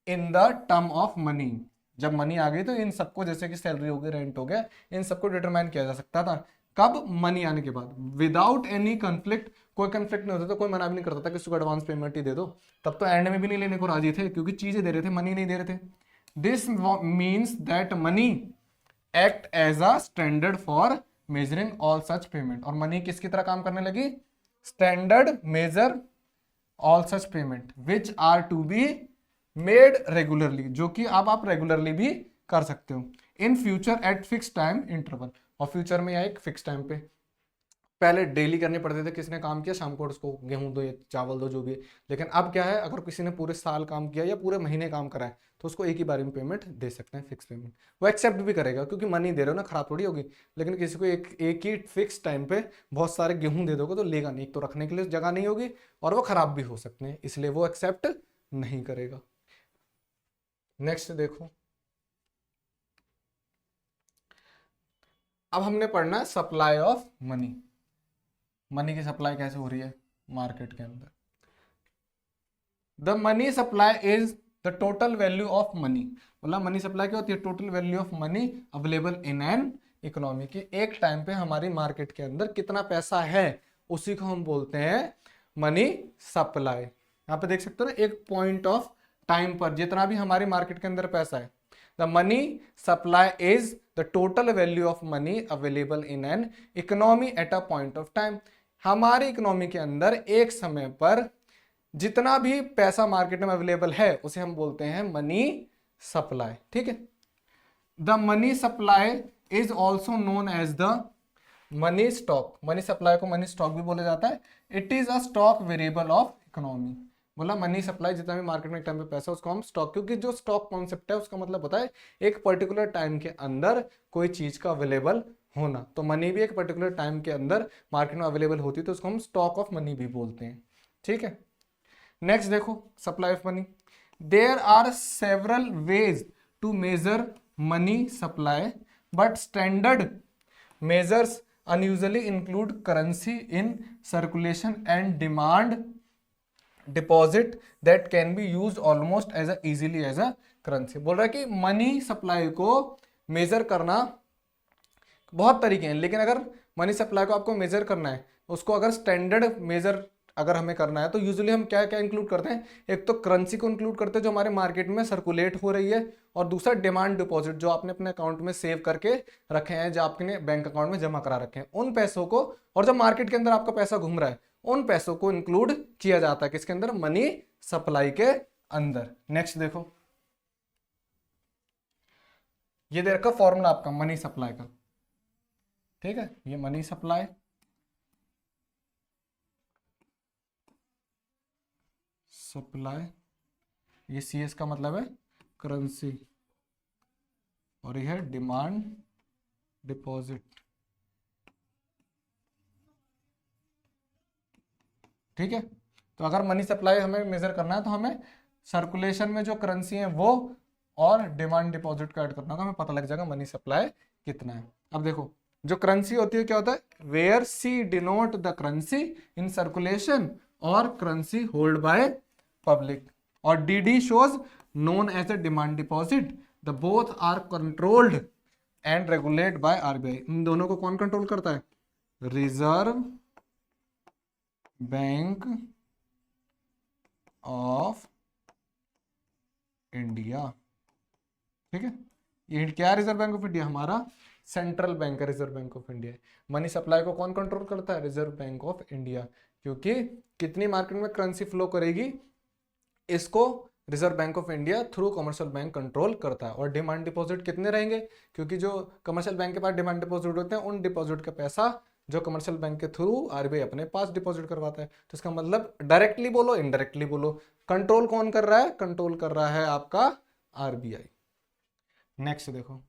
S1: in the term of money. जब मनी आ गई तो इन सबको, जैसे कि सैलरी हो गई, रेंट हो गया, इन सबको डिटरमाइन किया जा सकता था। कब? मनी आने के बाद, विदाउट एनी कंफ्लिक्ट। कोई कंफ्लिक्ट नहीं होता था, कोई मना भी नहीं करता था कि उसको एडवांस पेमेंट ही दे दो, तब तो एंड में भी नहीं लेने को राजी थे, क्योंकि चीजें दे रहे थे, मनी नहीं दे रहे थे। This means that money act as a standard for measuring all such payment. और मनी किसकी तरह काम करने लगी? Standard measure all such payment which are to be made regularly, जो कि अब आप रेगुलरली भी कर सकते हो, in future at fix time interval, और फ्यूचर में या एक फिक्स टाइम पे। पहले डेली करने पड़ते थे, किसने काम किया शाम को उसको गेहूं दो या चावल दो जो भी है। लेकिन अब क्या है, अगर किसी ने पूरे साल काम किया या पूरे महीने काम करा है तो उसको एक ही बार में पेमेंट दे सकते हैं, फिक्स पेमेंट। वो एक्सेप्ट भी करेगा क्योंकि मनी दे रहे हो ना, खराब थोड़ी होगी। लेकिन किसी को एक ही फिक्स टाइम पे बहुत सारे गेहूं दे दोगे तो लेगा नहीं, एक तो रखने के लिए जगह नहीं होगी और वो खराब भी हो सकते हैं, इसलिए वो एक्सेप्ट नहीं करेगा। नेक्स्ट देखो, अब हमने पढ़ना है सप्लाई ऑफ मनी। मनी की सप्लाई कैसे हो रही है मार्केट के अंदर। The money supply is the total value of money. बोला मनी सप्लाई क्या होती है, total value of money available in an economy, की एक टाइम पे हमारी मार्केट के अंदर कितना पैसा है उसी को हम बोलते हैं मनी सप्लाई। यहाँ पे देख सकते हो ना, एक पॉइंट ऑफ टाइम पर जितना भी हमारी मार्केट के अंदर पैसा है, the money supply is the total value of money available in an economy at a point of time. हमारी इकोनॉमी के अंदर एक समय पर जितना भी पैसा मार्केट में अवेलेबल है उसे हम बोलते हैं मनी सप्लाई। ठीक है, the money supply is also known as the money stock. Money supply को मनी स्टॉक भी बोला जाता है। It is a stock variable of economy. बोला मनी सप्लाई जितना भी मार्केट में टाइम पे पैसा उसको हम स्टॉक, क्योंकि जो स्टॉक कॉन्सेप्ट है उसका मतलब होता है एक पर्टिकुलर टाइम के अंदर कोई चीज का अवेलेबल होना। तो मनी भी एक पर्टिकुलर टाइम के अंदर मार्केट में अवेलेबल होती है तो उसको हम स्टॉक ऑफ मनी भी बोलते हैं। ठीक है, नेक्स्ट देखो supply of money. There are several ways to measure money supply but standard measures unusually include currency in circulation and demand deposit that can be used almost as easily as a currency। बोल रहा है कि money supply को major करना बहुत तरीके हैं, लेकिन अगर मनी सप्लाई को आपको मेजर करना है, उसको अगर स्टैंडर्ड मेजर अगर हमें करना है तो यूजुअली हम क्या क्या इंक्लूड करते हैं, एक तो करेंसी को इंक्लूड करते हैं जो हमारे मार्केट में सर्कुलेट हो रही है, और दूसरा डिमांड डिपॉजिट जो आपने अपने अकाउंट में सेव करके रखे हैं, जो आपने बैंक अकाउंट में जमा करा रखे हैं, उन पैसों को, और जब मार्केट के अंदर आपका पैसा घूम रहा है उन पैसों को इंक्लूड किया जाता है किसके अंदर, मनी सप्लाई के अंदर। नेक्स्ट देखो, ये दे रखा फॉर्मूला आपका मनी सप्लाई का। ठीक है, ये मनी सप्लाई सप्लाई, ये CS का मतलब है करेंसी, और यह है डिमांड डिपॉजिट। ठीक है, तो अगर मनी सप्लाई हमें मेजर करना है तो हमें सर्कुलेशन में जो करेंसी है वो और डिमांड डिपॉजिट को ऐड करना होगा, हमें पता लग जाएगा मनी सप्लाई कितना है। अब देखो, जो करेंसी होती है क्या होता है, where C denote the currency in circulation और करेंसी होल्ड बाय पब्लिक, और DD shows known as a demand deposit, the both are controlled and regulated by RBI। इन दोनों को कौन कंट्रोल करता है, रिजर्व बैंक ऑफ इंडिया। ठीक है, ये क्या है, रिजर्व बैंक ऑफ इंडिया, हमारा सेंट्रल बैंक है, reserve bank of India. Money supply को कौन कंट्रोल करता है, रिजर्व बैंक ऑफ इंडिया, क्योंकि कितनी मार्केट में करेंसी फ्लो करेगी इसको reserve bank of India through commercial bank control करता है। और डिमांड डिपॉजिट कितने रहेंगे, क्योंकि जो कमर्शियल बैंक के पास डिमांड डिपॉजिट होते हैं उन डिपॉजिट का पैसा जो कमर्शियल बैंक के थ्रू RBI अपने पास डिपॉजिट करवाता है। तो इसका मतलब डायरेक्टली बोलो इनडायरेक्टली बोलो, कंट्रोल कौन कर रहा है, कंट्रोल कर रहा है आपका RBI। नेक्स्ट देखो,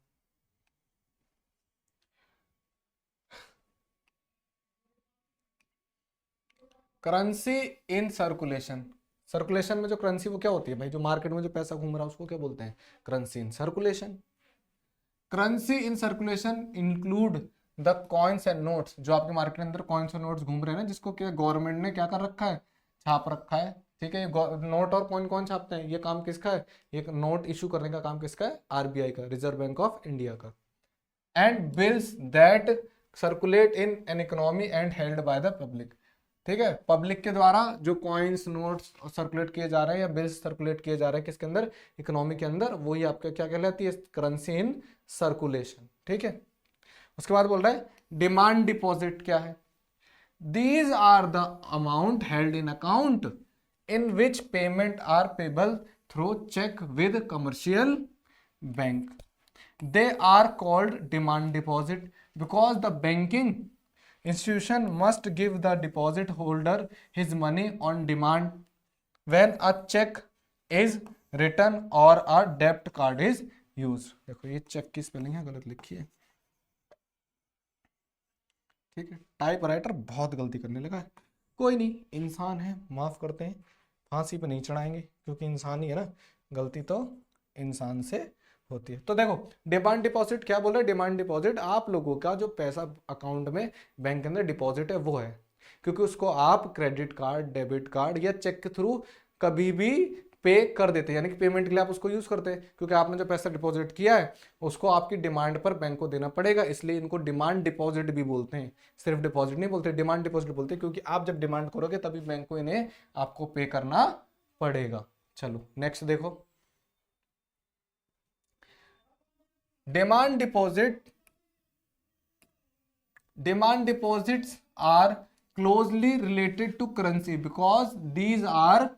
S1: करेंसी इन सर्कुलेशन। सर्कुलेशन में जो करेंसी वो क्या होती है भाई, जो मार्केट में जो पैसा घूम रहा है उसको क्या बोलते हैं, currency in circulation. Currency in circulation include the coins and notes, जो आपके मार्केट के अंदर कॉइन्स और नोट्स घूम रहे हैं ना, जिसको क्या गवर्नमेंट ने क्या कर रखा है, छाप रखा है। ठीक है, नोट और कॉइन कौन छापते हैं, ये काम किसका है, एक नोट इशू करने का काम किसका है, RBI का, रिजर्व बैंक ऑफ इंडिया का। And bills that circulate in an economy and held by the public. ठीक है, पब्लिक के द्वारा जो कॉइन्स नोट्स सर्कुलेट किए जा रहे हैं या बिल्स सर्कुलेट किए जा रहे हैं किसके अंदर, इकोनॉमी के अंदर, वही आपका क्या कहलाती है, करेंसी इन सर्कुलेशन। ठीक है, उसके बाद बोल रहा है डिमांड डिपॉजिट क्या है, these are the amount held in account in which payment are payable through cheque with commercial bank. They are called demand deposit because the banking institution must give the deposit holder his money on demand when a cheque is return और a debit card is use. देखो ये check की spelling है, गलत लिखी है, ठीक है। टाइप राइटर बहुत गलती करने लगा है, कोई नहीं, इंसान है, माफ करते हैं, फांसी पे नहीं चढ़ाएंगे क्योंकि इंसान ही है ना, गलती तो इंसान से होती है। तो देखो डिमांड डिपॉजिट क्या बोल रहे हैं, डिमांड डिपॉजिट आप लोगों का जो पैसा अकाउंट में बैंक के अंदर डिपॉजिट है वो है, क्योंकि उसको आप क्रेडिट कार्ड, डेबिट कार्ड या चेक के थ्रू कभी भी पे कर देते हैं, यानी कि पेमेंट के लिए आप उसको यूज करते हैं, क्योंकि आपने जो पैसा डिपॉजिट किया है उसको आपकी डिमांड पर बैंक को देना पड़ेगा, इसलिए इनको डिमांड डिपॉजिट भी बोलते हैं, सिर्फ डिपॉजिट नहीं बोलते, डिमांड डिपॉजिट बोलते हैं, क्योंकि आप जब डिमांड करोगे तभी बैंक को इन्हें आपको पे करना पड़ेगा। चलो नेक्स्ट देखो, demand deposits are closely related to currency because these are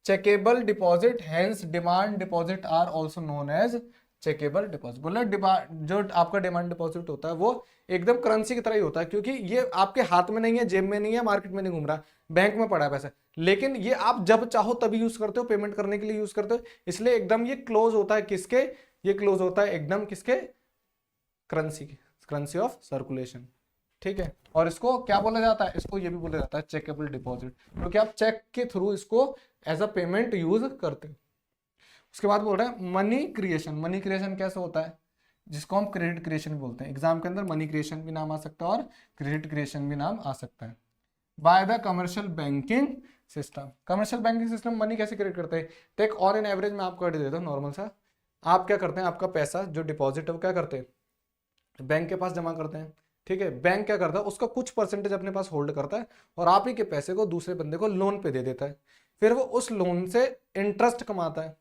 S1: chequeable deposit, hence demand deposit are also known as chequeable deposit. बोला जो आपका डिमांड डिपॉजिट होता है वो एकदम करेंसी की तरह ही होता है, क्योंकि ये आपके हाथ में नहीं है, जेब में नहीं है, मार्केट में नहीं घूम रहा, बैंक में पड़ा है पैसा, लेकिन ये आप जब चाहो तभी यूज करते हो, पेमेंट करने के लिए यूज करते हो, इसलिए एकदम ये क्लोज होता है किसके, ये क्लोज होता है एकदम किसके, करेंसी के, करेंसी ऑफ सर्कुलेशन, ठीक है। और इसको क्या बोला जाता है, इसको ये भी बोला जाता है चेकेबल डिपॉजिट, क्योंकि आप चेक के थ्रू इसको एज अ पेमेंट यूज करते हो। उसके बाद बोल रहे हैं मनी क्रिएशन, मनी क्रिएशन कैसे होता है, जिसको हम क्रेडिट क्रिएशन बोलते हैं, एग्जाम के अंदर मनी क्रिएशन भी नाम आ सकता है और क्रेडिट क्रिएशन भी नाम आ सकता है। By the commercial banking system, commercial banking system money कैसे क्रिएट करते हैं, तो एक और इन एवरेज में आपको देता हूँ नॉर्मल सा, आप क्या करते हैं, आपका पैसा जो डिपॉजिट है वो क्या करते हैं, बैंक के पास जमा करते हैं, ठीक है। बैंक क्या करता है, उसका कुछ परसेंटेज अपने पास होल्ड करता है और आप ही के पैसे को दूसरे बंदे को लोन पे दे देता है, फिर वो उस लोन से इंटरेस्ट कमाता है,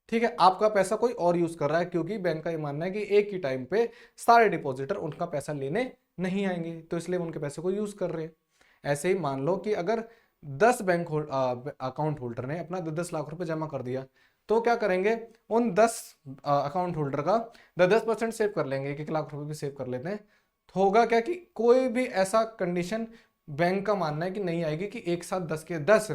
S1: ठीक है। आपका पैसा कोई और यूज कर रहा है, क्योंकि बैंक का ये मानना है कि एक ही टाइम पे सारे डिपॉजिटर उनका पैसा लेने नहीं आएंगे, तो इसलिए उनके पैसे को यूज कर रहे हैं। ऐसे ही मान लो कि अगर 10 बैंक अकाउंट होल्डर ने अपना 10 लाख रुपए जमा कर दिया, तो क्या करेंगे, उन 10 अकाउंट होल्डर का 10% सेव कर लेंगे, 1-1 लाख रुपए भी सेव कर लेते हैं, तो होगा क्या कि कोई भी ऐसा कंडीशन बैंक का मानना है कि नहीं आएगी कि एक साथ 10 के 10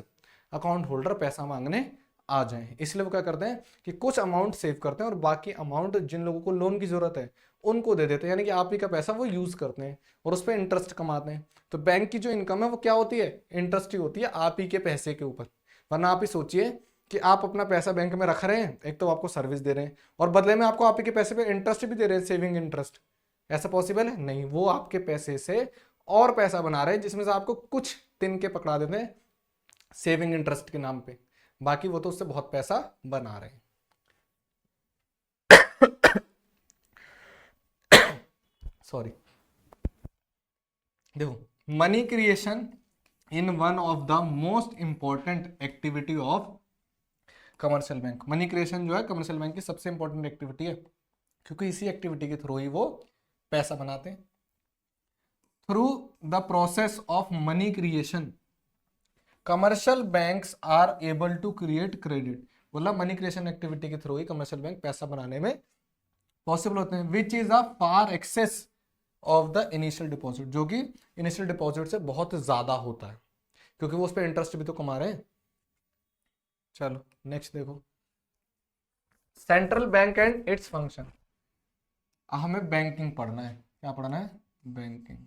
S1: अकाउंट होल्डर पैसा मांगने आ जाए, इसलिए वो क्या करते हैं कि कुछ अमाउंट सेव करते हैं और बाकी अमाउंट जिन लोगों को लोन की जरूरत है उनको दे देते हैं, यानी कि आप ही का पैसा वो यूज करते हैं और उस पर इंटरेस्ट कमाते हैं। तो बैंक की जो इनकम है वो क्या होती है, इंटरेस्ट ही होती है आप ही के पैसे के ऊपर। वरना आप ही सोचिए कि आप अपना पैसा बैंक में रख रहे हैं, एक तो आपको सर्विस दे रहे हैं और बदले में आपको आप ही के पैसे पे इंटरेस्ट भी दे रहे हैं, सेविंग इंटरेस्ट, ऐसा पॉसिबल है नहीं, वो आपके पैसे से और पैसा बना रहे हैं, जिसमें से आपको कुछ दिन के पकड़ा देते हैं सेविंग इंटरेस्ट के नाम पे, बाकी वो तो उससे बहुत पैसा बना रहे हैं। सॉरी, देखो money creation in one of the most important activity of commercial bank, money creation जो है कमर्शियल बैंक की सबसे इंपॉर्टेंट एक्टिविटी है, क्योंकि इसी एक्टिविटी के थ्रू ही वो पैसा बनाते हैं। Through the process of money creation commercial banks are able to create credit, बोला मनी क्रिएशन एक्टिविटी के थ्रू ही कमर्शियल बैंक पैसा बनाने में पॉसिबल होते हैं, which is a far excess of the initial deposit, जो कि इनिशियल डिपॉजिट से बहुत ज्यादा होता है, क्योंकि वो उस पर इंटरेस्ट भी तो कमा रहे हैं। चलो नेक्स्ट देखो, central bank and its function, हमें बैंकिंग पढ़ना है, क्या पढ़ना है, बैंकिंग।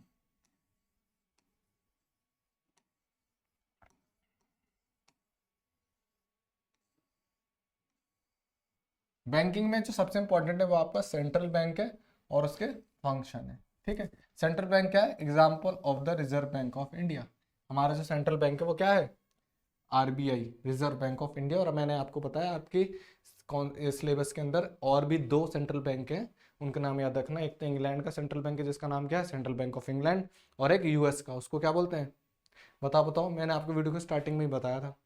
S1: बैंकिंग में जो सबसे इंपॉर्टेंट है वो आपका सेंट्रल बैंक है और उसके फंक्शन है, ठीक है। सेंट्रल बैंक क्या है, example of the reserve bank of India, हमारा जो सेंट्रल बैंक है वो क्या है, RBI, reserve bank of India. और मैंने आपको बताया आपकी सिलेबस के अंदर और भी 2 सेंट्रल बैंक हैं, उनका नाम याद रखना, एक तो इंग्लैंड का सेंट्रल बैंक है जिसका नाम क्या है, सेंट्रल बैंक ऑफ इंग्लैंड, और एक यूएस का, उसको क्या बोलते हैं, बताओ, मैंने आपको वीडियो को स्टार्टिंग में ही बताया था,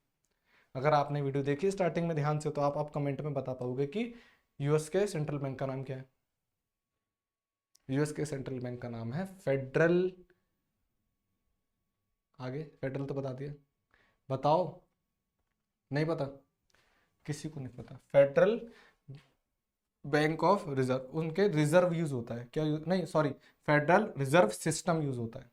S1: अगर आपने वीडियो देखी स्टार्टिंग में ध्यान से तो आप कमेंट में बता पाओगे कि यूएस के सेंट्रल बैंक का नाम क्या है। यूएस के सेंट्रल बैंक का नाम है फेडरल, आगे फेडरल तो बता दिया, बताओ, नहीं पता, किसी को नहीं पता, फेडरल बैंक ऑफ रिजर्व, उनके रिजर्व यूज होता है क्या, नहीं sorry, federal reserve system use होता है,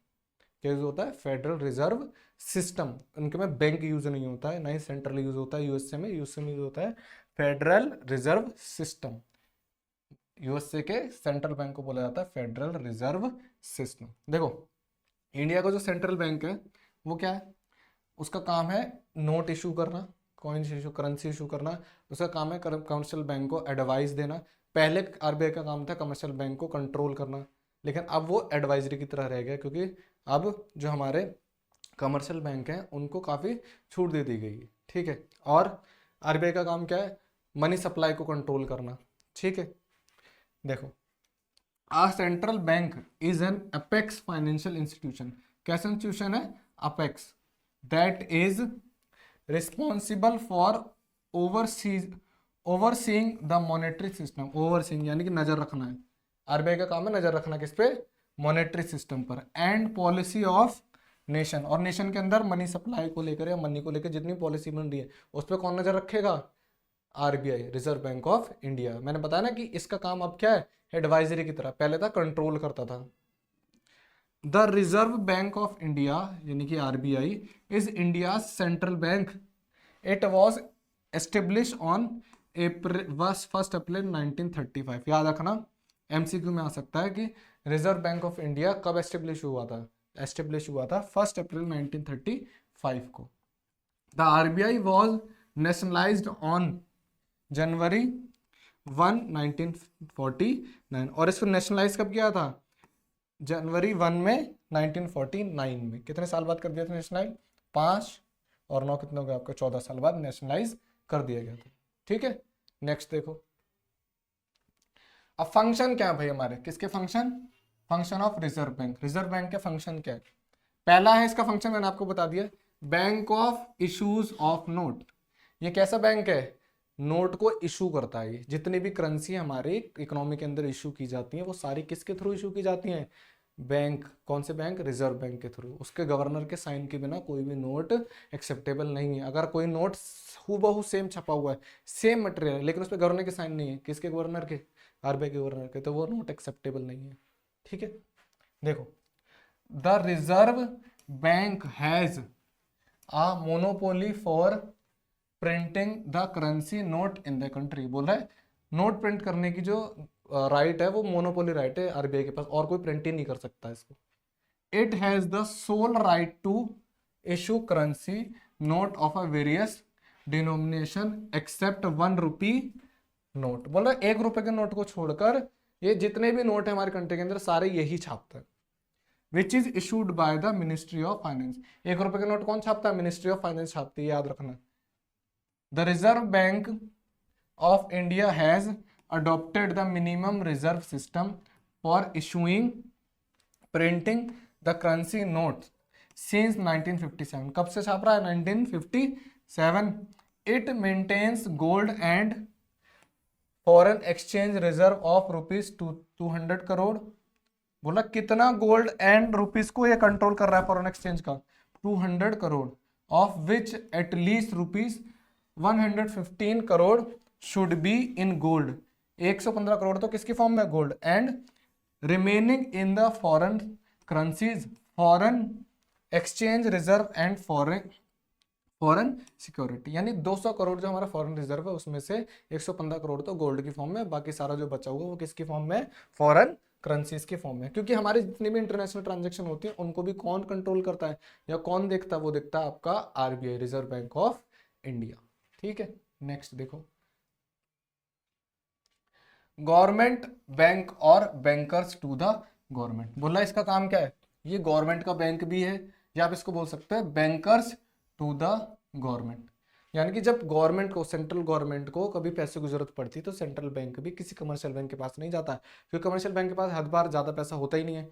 S1: क्या यूज होता है, फेडरल रिजर्व सिस्टम। उनके में बैंक यूज नहीं होता है, ना ही सेंट्रल यूज होता है। यूएसए में यूज होता है फेडरल रिजर्व सिस्टम। यूएसए के सेंट्रल बैंक को बोला जाता है फेडरल रिजर्व सिस्टम। देखो इंडिया का जो सेंट्रल बैंक है वो क्या है, उसका काम है नोट इशू करना, कॉइन्स इशू, करेंसी इशू करना। उसका काम है कमर्शियल बैंक को एडवाइस देना। पहले आरबीआई का काम था कमर्शियल बैंक को कंट्रोल करना, लेकिन अब वो एडवाइजरी की तरह रह गया, क्योंकि अब जो हमारे कमर्शियल बैंक हैं उनको काफ़ी छूट दे दी गई है। ठीक है, और आरबीआई का काम क्या है, मनी सप्लाई को कंट्रोल करना। ठीक है, देखो a central bank is an apex financial institution. कैसा इंस्टीट्यूशन है, apex, that is responsible for overseeing the monetary system. Overseeing यानी कि नजर रखना है। आरबीआई का काम है नजर रखना किस पे, मॉनेटरी सिस्टम पर। एंड पॉलिसी ऑफ नेशन, और नेशन के अंदर मनी सप्लाई को लेकर या मनी को लेकर जितनी पॉलिसी बन रही है उस पर कौन नजर रखेगा, RBI, reserve bank of India. मैंने बताया ना कि इसका काम अब क्या है, एडवाइजरी की तरह, पहले था कंट्रोल करता था। The reserve bank of India यानी कि RBI is India central bank. It was establish on first April 1935। याद रखना, एमसीक्यू में आ सकता है कि रिजर्व बैंक ऑफ इंडिया कब एस्टेब्लिश हुआ था। एस्टेब्लिश हुआ था 1 अप्रैल 1935 को। The RBI was nationalised on January 1 1949। और इसको नेशनलाइज कब किया था, जनवरी 1 में 1949 में। कितने साल बाद कर दिया था नेशनलाइज, 5 और 9 कितने हो गए आपका, 14 साल बाद नेशनलाइज कर दिया गया था। ठीक है, नेक्स्ट देखो। अब फंक्शन क्या है भाई हमारे, किसके function, function of reserve bank. Reserve bank के फंक्शन क्या है, पहला है इसका फंक्शन मैंने आपको बता दिया, bank of issues of note. ये कैसा बैंक है, नोट को इशू करता है। ये जितनी भी करेंसी हमारे इकोनॉमी के अंदर इशू की जाती हैं वो सारी किसके थ्रू इशू की जाती हैं, बैंक। कौन से बैंक, रिजर्व बैंक के थ्रू। उसके गवर्नर के साइन के बिना कोई भी नोट एक्सेप्टेबल नहीं है। अगर कोई नोट हूबहू सेम छपा हुआ है, सेम मटेरियल है, लेकिन उस पर गवर्नर के साइन नहीं है, किसके गवर्नर के, आरबीआई के गवर्नर के, तो वो नोट एक्सेप्टेबल नहीं है। ठीक है, देखो the reserve bank has a monopoly for printing the currency note in the country. बोल रहा है नोट प्रिंट करने की जो राइट है वो मोनोपोली राइट है आरबीआई के पास, और कोई प्रिंट ही नहीं कर सकता इसको। It has the sole right to issue currency note of a various denomination except 1 rupee note. बोल रहा है 1 रुपए के नोट को छोड़कर ये जितने भी नोट है हमारे कंट्री के अंदर सारे यही छापता है। Which is issued by the ministry of finance. 1 रुपए के नोट कौन छापता है, मिनिस्ट्री ऑफ फाइनेंस छापती है, याद रखना। The reserve bank of India has adopted the minimum reserve system for issuing printing the currency notes since 1957। कब से छाप रहा है, 1957। it maintains gold and foreign exchange reserve of rupees 200 crore. बोला कितना गोल्ड एंड रुपीस को ये कंट्रोल कर रहा है फॉरेन एक्सचेंज का, 200 crore, of which at least rupees 115 crore should be in gold. 115 crore तो किसकी फॉर्म में, gold, and remaining in the foreign currencies foreign exchange reserve and foreign security. यानी 200 करोड़ जो हमारा फॉरेन रिजर्व है उसमें से 115 करोड़ तो गोल्ड की फॉर्म में, बाकी सारा जो बचा हुआ वो किसकी फॉर्म में, फॉरेन करेंसीज की फॉर्म में। क्योंकि हमारी जितनी भी इंटरनेशनल ट्रांजैक्शन होती है उनको भी कौन कंट्रोल करता है या कौन देखता है, वो देखता है आपका RBI, reserve bank of India. ठीक है, नेक्स्ट देखो, गवर्नमेंट बैंक और बैंकर्स टू द गवर्नमेंट। बोला इसका काम क्या है, ये गवर्नमेंट का बैंक भी है, या आप इसको बोल सकते हैं बैंकर्स टू द गवर्नमेंट। यानी कि जब गवर्नमेंट को, सेंट्रल गवर्नमेंट को कभी पैसे की जरूरत पड़ती है तो सेंट्रल बैंक भी किसी कमर्शियल बैंक के पास नहीं जाता है, क्योंकि कमर्शियल बैंक के पास हर बार ज्यादा पैसा होता ही नहीं है।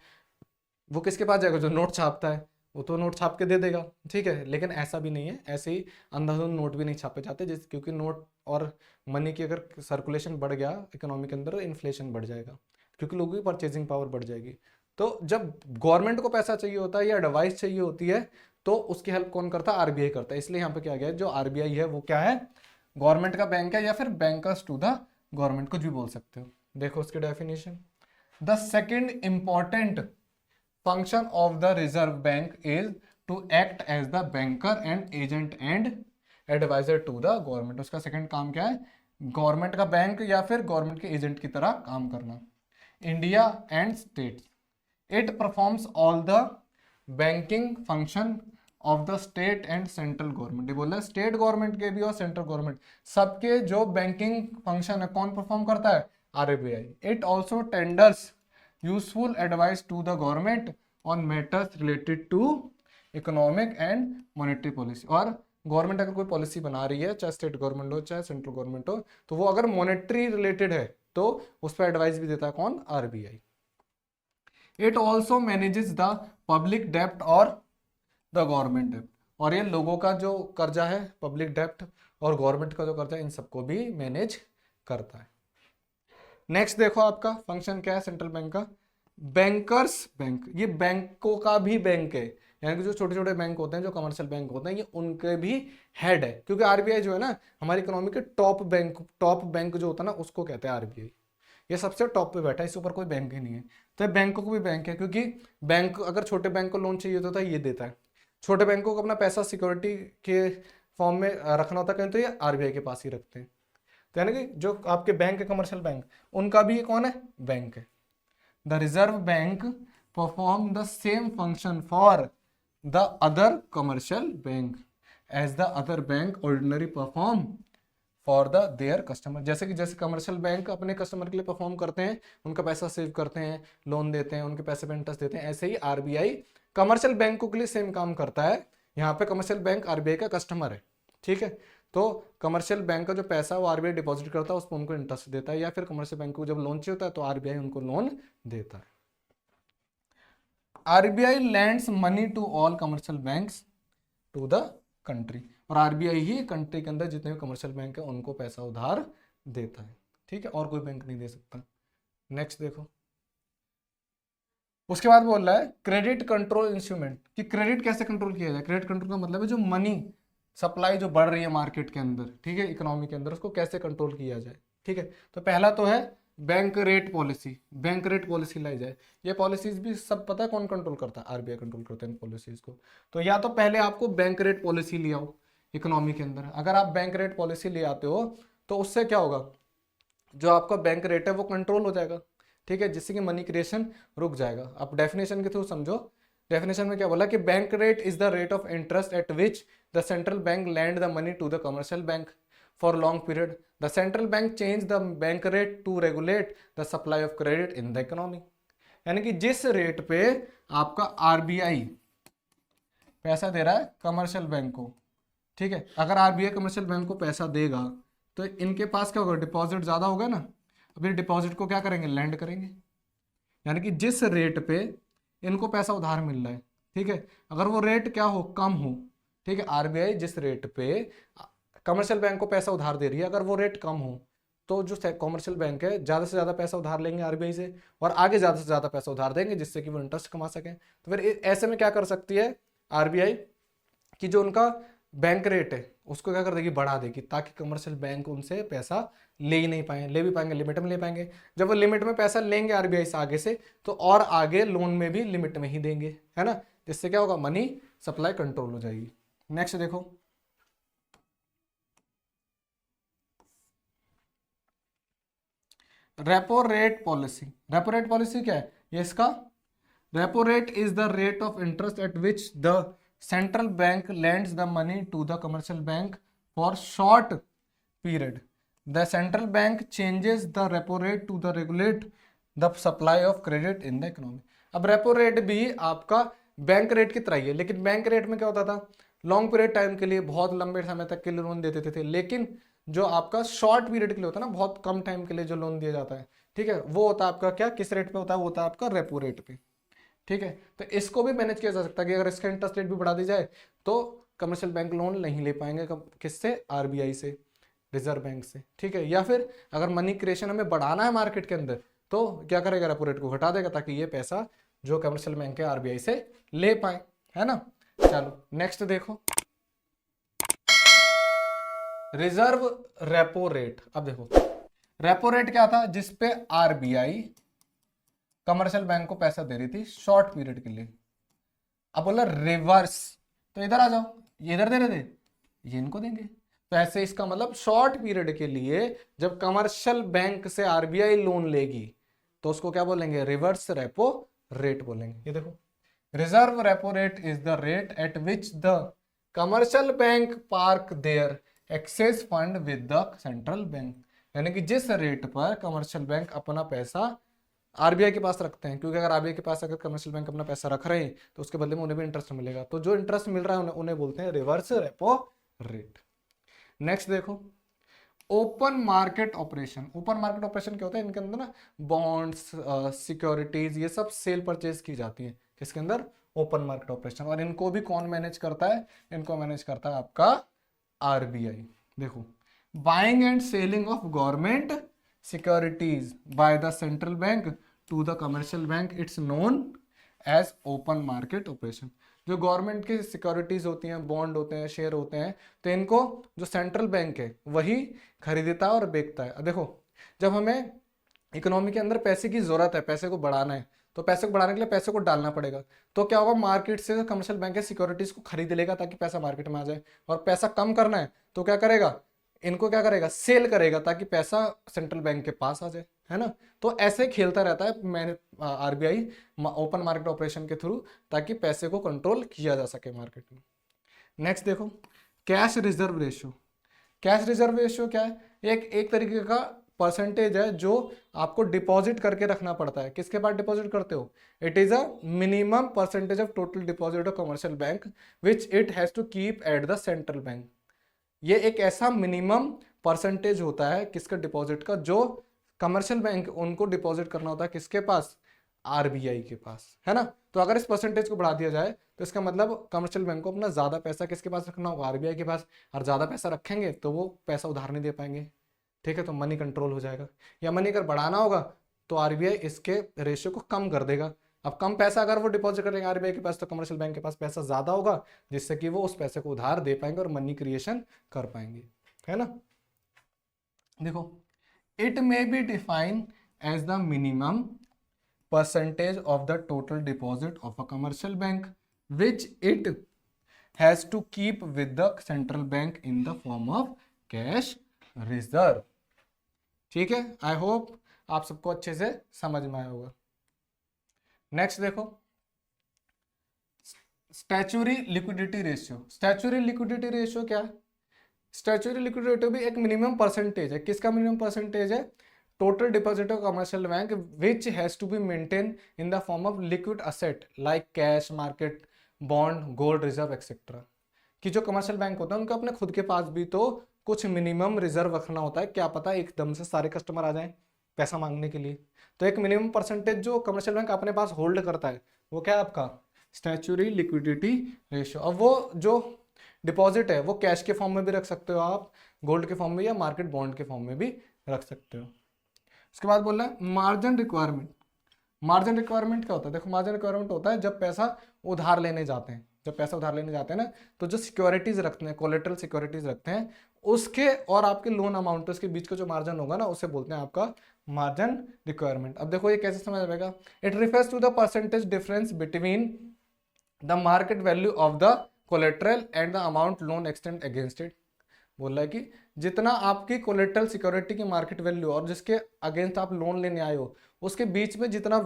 S1: वो किसके पास जाएगा, जो नोट छापता है, वो तो नोट छाप के दे देगा। ठीक है, लेकिन ऐसा भी नहीं है, ऐसे ही अंधाधुंध नोट भी नहीं छापे जाते, जिस क्योंकि नोट और मनी की अगर सर्कुलेशन बढ़ गया इकोनॉमी के अंदर, इन्फ्लेशन बढ़ जाएगा, क्योंकि लोगों की परचेजिंग पावर बढ़ जाएगी। तो जब गवर्नमेंट को पैसा चाहिए होता है या एडवाइस चाहिए होती है तो उसकी हेल्प कौन करता है, आरबीआई करता है। इसलिए यहाँ पे क्या गया, जो आरबीआई है वो क्या है, गवर्नमेंट का बैंक है, या फिर बैंकर्स टू द गवर्नमेंट, कुछ भी बोल सकते हो। देखो उसकी definition, the second important function of the reserve bank is to act as the banker and agent and adviser to the government. उसका सेकंड काम क्या है? गवर्नमेंट का बैंक या फिर गवर्नमेंट के एजेंट की तरह काम करना। India and states, it performs all the banking function of the state and central government. ये बोला स्टेट गवर्नमेंट के भी और सेंट्रल गवर्नमेंट सबके जो बैंकिंग फंक्शन है कौन परफॉर्म करता है? RBI. It also tenders useful advice to the government on matters related to economic and monetary policy. और गवर्नमेंट अगर कोई पॉलिसी बना रही है, चाहे स्टेट गवर्नमेंट हो चाहे सेंट्रल गवर्नमेंट हो, तो वो अगर मॉनेटरी रिलेटेड है तो उस पर एडवाइस भी देता है कौन? RBI. It also manages the public डेप्ट और द गवर्नमेंट डेप्ट। और ये लोगों का जो कर्जा है, पब्लिक डेप्ट और गवर्नमेंट का जो कर्जा है, इन सबको भी मैनेज करता है। नेक्स्ट देखो आपका फंक्शन क्या है सेंट्रल बैंक का? Bankers bank. ये बैंकों का भी बैंक है, यानी कि जो छोटे छोटे बैंक होते हैं, जो कमर्शियल बैंक होते हैं, ये उनके भी हेड है। क्योंकि आरबीआई जो है ना, हमारी इकोनॉमी के टॉप बैंक जो होता है ना, उसको कहते हैं आरबीआई। ये सबसे टॉप पे बैठा है, इससे ऊपर कोई बैंक ही नहीं है। तो बैंकों को भी बैंक है, क्योंकि बैंक अगर छोटे बैंक को लोन चाहिए होता है ये देता है। छोटे बैंकों को अपना पैसा सिक्योरिटी के फॉर्म में रखना होता है कहीं, तो ये आरबीआई के पास ही रखते हैं। तो यानी कि जो आपके बैंक है कमर्शियल बैंक, उनका भी ये कौन है? बैंक है। The reserve bank perform the same function for the other commercial bank as the other bank ordinary perform for the their customer. जैसे कमर्शियल बैंक अपने कस्टमर के लिए परफॉर्म करते हैं, उनका पैसा सेव करते हैं, लोन देते हैं, उनके पैसे पे इंटरेस्ट देते हैं, ऐसे ही आरबीआई कमर्शियल बैंकों के लिए सेम काम करता है। यहाँ पे कमर्शियल बैंक आरबीआई का कस्टमर है, ठीक है। तो कमर्शियल बैंक का जो पैसा वो आरबीआई डिपॉजिट करता है, उस पर उनको इंटरेस्ट देता है, या फिर कमर्शियल बैंक को जब लोन चाहिए होता है तो आरबीआई उनको लोन देता है। RBI lends money to all commercial banks to the country. और आरबीआई ही कंट्री के अंदर जितने भी कमर्शियल बैंक है उनको पैसा उधार देता है, ठीक है, और कोई बैंक नहीं दे सकता। नेक्स्ट देखो, उसके बाद बोल रहा है क्रेडिट कंट्रोल इंस्ट्रूमेंट, कि क्रेडिट कैसे कंट्रोल किया जाए। क्रेडिट कंट्रोल का मतलब है जो मनी सप्लाई जो बढ़ रही है मार्केट के अंदर, ठीक है, इकोनॉमी के अंदर, उसको कैसे कंट्रोल किया जाए, ठीक है। तो पहला तो है bank rate policy. Bank rate policy लाई जाए। ये पॉलिसीज भी सब पता है कौन कंट्रोल करता है? आरबीआई कंट्रोल करता है इन पॉलिसीज को। तो या तो पहले आपको बैंक रेट पॉलिसी ले आओ इकोनॉमी के अंदर। अगर आप बैंक रेट पॉलिसी ले आते हो तो उससे क्या होगा, जो आपका बैंक रेट है वो कंट्रोल हो जाएगा, ठीक है, जिससे कि मनी क्रिएशन रुक जाएगा। आप डेफिनेशन के थ्रू समझो। डेफिनेशन में क्या बोला कि bank rate is the rate of interest at which the central bank lend the money to the commercial bank for long period. The central bank change the bank rate to regulate the supply of credit in the economy. यानी कि जिस rate पे आपका RBI पैसा दे रहा है commercial bank को, ठीक है, अगर आरबीआई कमर्शियल बैंक को पैसा देगा तो इनके पास क्या होगा? डिपॉजिट ज्यादा होगा ना। अभी डिपॉजिट को क्या करेंगे? लैंड करेंगे। यानी कि जिस रेट पे इनको पैसा उधार मिल रहा है, ठीक है, अगर वो रेट क्या हो? कम हो, ठीक है। आरबीआई जिस रेट पे कमर्शियल बैंक को पैसा उधार दे रही है, अगर वो रेट कम हो तो जो कमर्शियल बैंक है ज्यादा से ज्यादा पैसा उधार लेंगे आरबीआई से, और आगे ज्यादा से ज्यादा पैसा उधार देंगे जिससे कि वो इंटरेस्ट कमा सकें। तो फिर ऐसे में क्या कर सकती है आरबीआई, कि जो उनका बैंक रेट है उसको क्या कर देगी? बढ़ा देगी, ताकि कमर्शियल बैंक उनसे पैसा ले ही नहीं पाए, ले भी पाएंगे लिमिट में ले पाएंगे। जब वो लिमिट में पैसा लेंगे आरबीआई से आगे से, तो और आगे लोन में भी लिमिट में ही देंगे, है ना। जिससे क्या होगा? मनी सप्लाई कंट्रोल हो जाएगी। नेक्स्ट देखो, repo rate policy. Repo rate policy क्या है ये इसका? Repo rate is the rate of interest at which the central bank lends the money to the commercial bank for short period. The central bank changes the repo rate to the regulate the supply of credit in the economy. अब repo rate भी आपका bank rate की तरह ही है, लेकिन bank rate में क्या होता था? लॉन्ग पीरियड टाइम के लिए बहुत लंबे समय तक के लिए लोन देते थे, लेकिन जो आपका शॉर्ट पीरियड के लिए होता है ना, बहुत कम टाइम के लिए जो लोन दिया जाता है, ठीक है, वो होता है आपका क्या? किस रेट पे होता है? वो होता है आपका रेपो रेट पे, ठीक है। तो इसको भी मैनेज किया जा सकता है कि अगर इसका इंटरेस्ट रेट भी बढ़ा दी जाए तो कमर्शियल बैंक लोन नहीं ले पाएंगे, किससे? आरबीआई से, रिजर्व बैंक से, ठीक है। या फिर अगर मनी क्रिएशन हमें बढ़ाना है मार्केट के अंदर तो क्या करेगा? रेपो रेट को घटा देगा, ताकि ये पैसा जो कमर्शियल बैंक है आरबीआई से ले पाए, है ना। चलो नेक्स्ट देखो, रिजर्व रेपो रेट। अब देखो रेपो रेट क्या था? जिसपे आरबीआई कमर्शियल बैंक को पैसा दे रही थी शॉर्ट पीरियड के लिए। अब बोला रिवर्स, तो इधर आ जाओ, ये इधर दे रहे थे, ये इनको देंगे। तो ऐसे इसका मतलब शॉर्ट पीरियड के लिए जब कमर्शियल बैंक से आरबीआई लोन लेगी तो उसको क्या बोलेंगे, रिवर्स रेपो रेट बोलेंगे। ये देखो, reserve repo rate is the rate at which the commercial bank park their excess fund with the central bank, यानी कि जिस रेट पर कमर्शियल बैंक अपना पैसा आरबीआई के पास रखते हैं, क्योंकि अगर आरबीआई के पास अगर कमर्शियल बैंक अपना पैसा रख रहे हैं तो उसके बदले में उन्हें भी इंटरेस्ट मिलेगा, तो जो इंटरेस्ट मिल रहा है उन्हें बोलते हैं रिवर्स रेपो रेट। नेक्स्ट देखो, open market operation. Open market operation क्या होता है, इनके अंदर ना बॉन्ड्स, सिक्योरिटीज, ये सब सेल परचेज की जाती है किसके अंदर, ओपन मार्केट ऑपरेशन। और इनको भी कौन मैनेज करता है, इनको मैनेज करता है आपका आरबीआई। देखो, buying and selling of government securities by the central bank to the commercial bank, it's known as open market operation. जो गवर्नमेंट की सिक्योरिटीज होती हैं, बॉन्ड होते हैं, शेयर होते हैं, तो इनको जो सेंट्रल बैंक है वही खरीदता है और बेचता है। अब देखो, जब हमें इकोनॉमी के अंदर पैसे की जरूरत है, पैसे को बढ़ाना है, तो पैसे को बढ़ाने के लिए पैसे को डालना पड़ेगा, तो क्या होगा, मार्केट से कमर्शियल बैंक है सिक्योरिटीज को खरीद लेगा ताकि पैसा मार्केट में आ जाए। और पैसा कम करना है तो क्या करेगा, इनको क्या करेगा, सेल करेगा ताकि पैसा सेंट्रल बैंक के पास आ जाए, है ना। तो ऐसे खेलता रहता है आरबीआई ओपन मार्केट ऑपरेशन के थ्रू, ताकि पैसे को कंट्रोल किया जा सके मार्केट में। नेक्स्ट देखो, cash reserve ratio. Cash reserve ratio क्या है, एक तरीके का परसेंटेज है जो आपको डिपॉजिट करके रखना पड़ता है। किसके पास डिपॉजिट करते हो, it is a minimum percentage of total deposit of commercial bank which it has to keep at the central bank. ये एक ऐसा मिनिमम परसेंटेज होता है किसका, डिपॉजिट का, जो कमर्शियल बैंक उनको डिपॉजिट करना होता है किसके पास, आरबीआई के पास, है ना। तो अगर इस परसेंटेज को बढ़ा दिया जाए तो इसका मतलब कमर्शियल बैंक को अपना ज्यादा पैसा किसके पास रखना होगा, आरबीआई के पास। और ज्यादा पैसा रखेंगे तो वो पैसा उधार नहीं दे पाएंगे, ठीक है, तो मनी कंट्रोल हो जाएगा। या मनी अगर बढ़ाना होगा तो आरबीआई इसके रेशियो को कम कर देगा। अब कम पैसा अगर वो डिपॉजिट करेंगे आरबीआई के पास तो कमर्शियल बैंक के पास पैसा ज्यादा होगा, जिससे कि वो उस पैसे को उधार दे पाएंगे और मनी क्रिएशन कर पाएंगे, है ना। देखो, it may be defined as the minimum percentage of the total deposit of a commercial bank which it has to keep with the central bank in the form of cash reserve। ठीक है, I hope आप सबको अच्छे से समझ में आया होगा। नेक्स्ट देखो, statutory liquidity ratio. Statutory liquidity ratio क्या है, स्टैच्यूरी लिक्विडिटी रेशियो भी एक मिनिमम परसेंटेज है। किसका मिनिमम परसेंटेज है, total deposit of commercial bank which has to be maintained in the form of liquid asset like cash, market, bond, gold reserve etc। कि जो commercial bank होता है उनको अपने खुद के पास भी तो कुछ मिनिमम रिजर्व रखना होता है, क्या पता एकदम से सारे कस्टमर आ जाएं पैसा मांगने के लिए। तो एक मिनिमम परसेंटेज जो कमर्शियल बैंक अपने पास होल्ड करता है वो क्या है आपका, स्टैच्यूरी लिक्विडिटी रेशियो। अब वो जो डिपॉजिट है वो कैश के फॉर्म में भी रख सकते हो आप, गोल्ड के फॉर्म में या मार्केट बॉन्ड के फॉर्म में भी रख सकते हो। उसके बाद बोल रहा है मार्जिन रिक्वायरमेंट। मार्जिन रिक्वायरमेंट क्या होता है, देखो मार्जिन रिक्वायरमेंट होता है जब पैसा उधार लेने जाते हैं, जब पैसा उधार लेने जाते हैं ना, तो जो सिक्योरिटीज रखते हैं, कोलेटरल सिक्योरिटीज रखते हैं, उसके और आपके लोन अमाउंट उसके बीच का जो मार्जिन होगा ना, उसे बोलते हैं आपका मार्जिन रिक्वायरमेंट। अब देखो ये कैसे समझ आएगा, it refers to the percentage difference between the market value of the collateral and the amount loan extend against it. बोल रहा है कि जितना आपकी कोलेटरल सिक्योरिटी की मार्केट वैल्यू और जिसके अगेंस्ट आप लोन लेने आए हो उसके बीच में जितना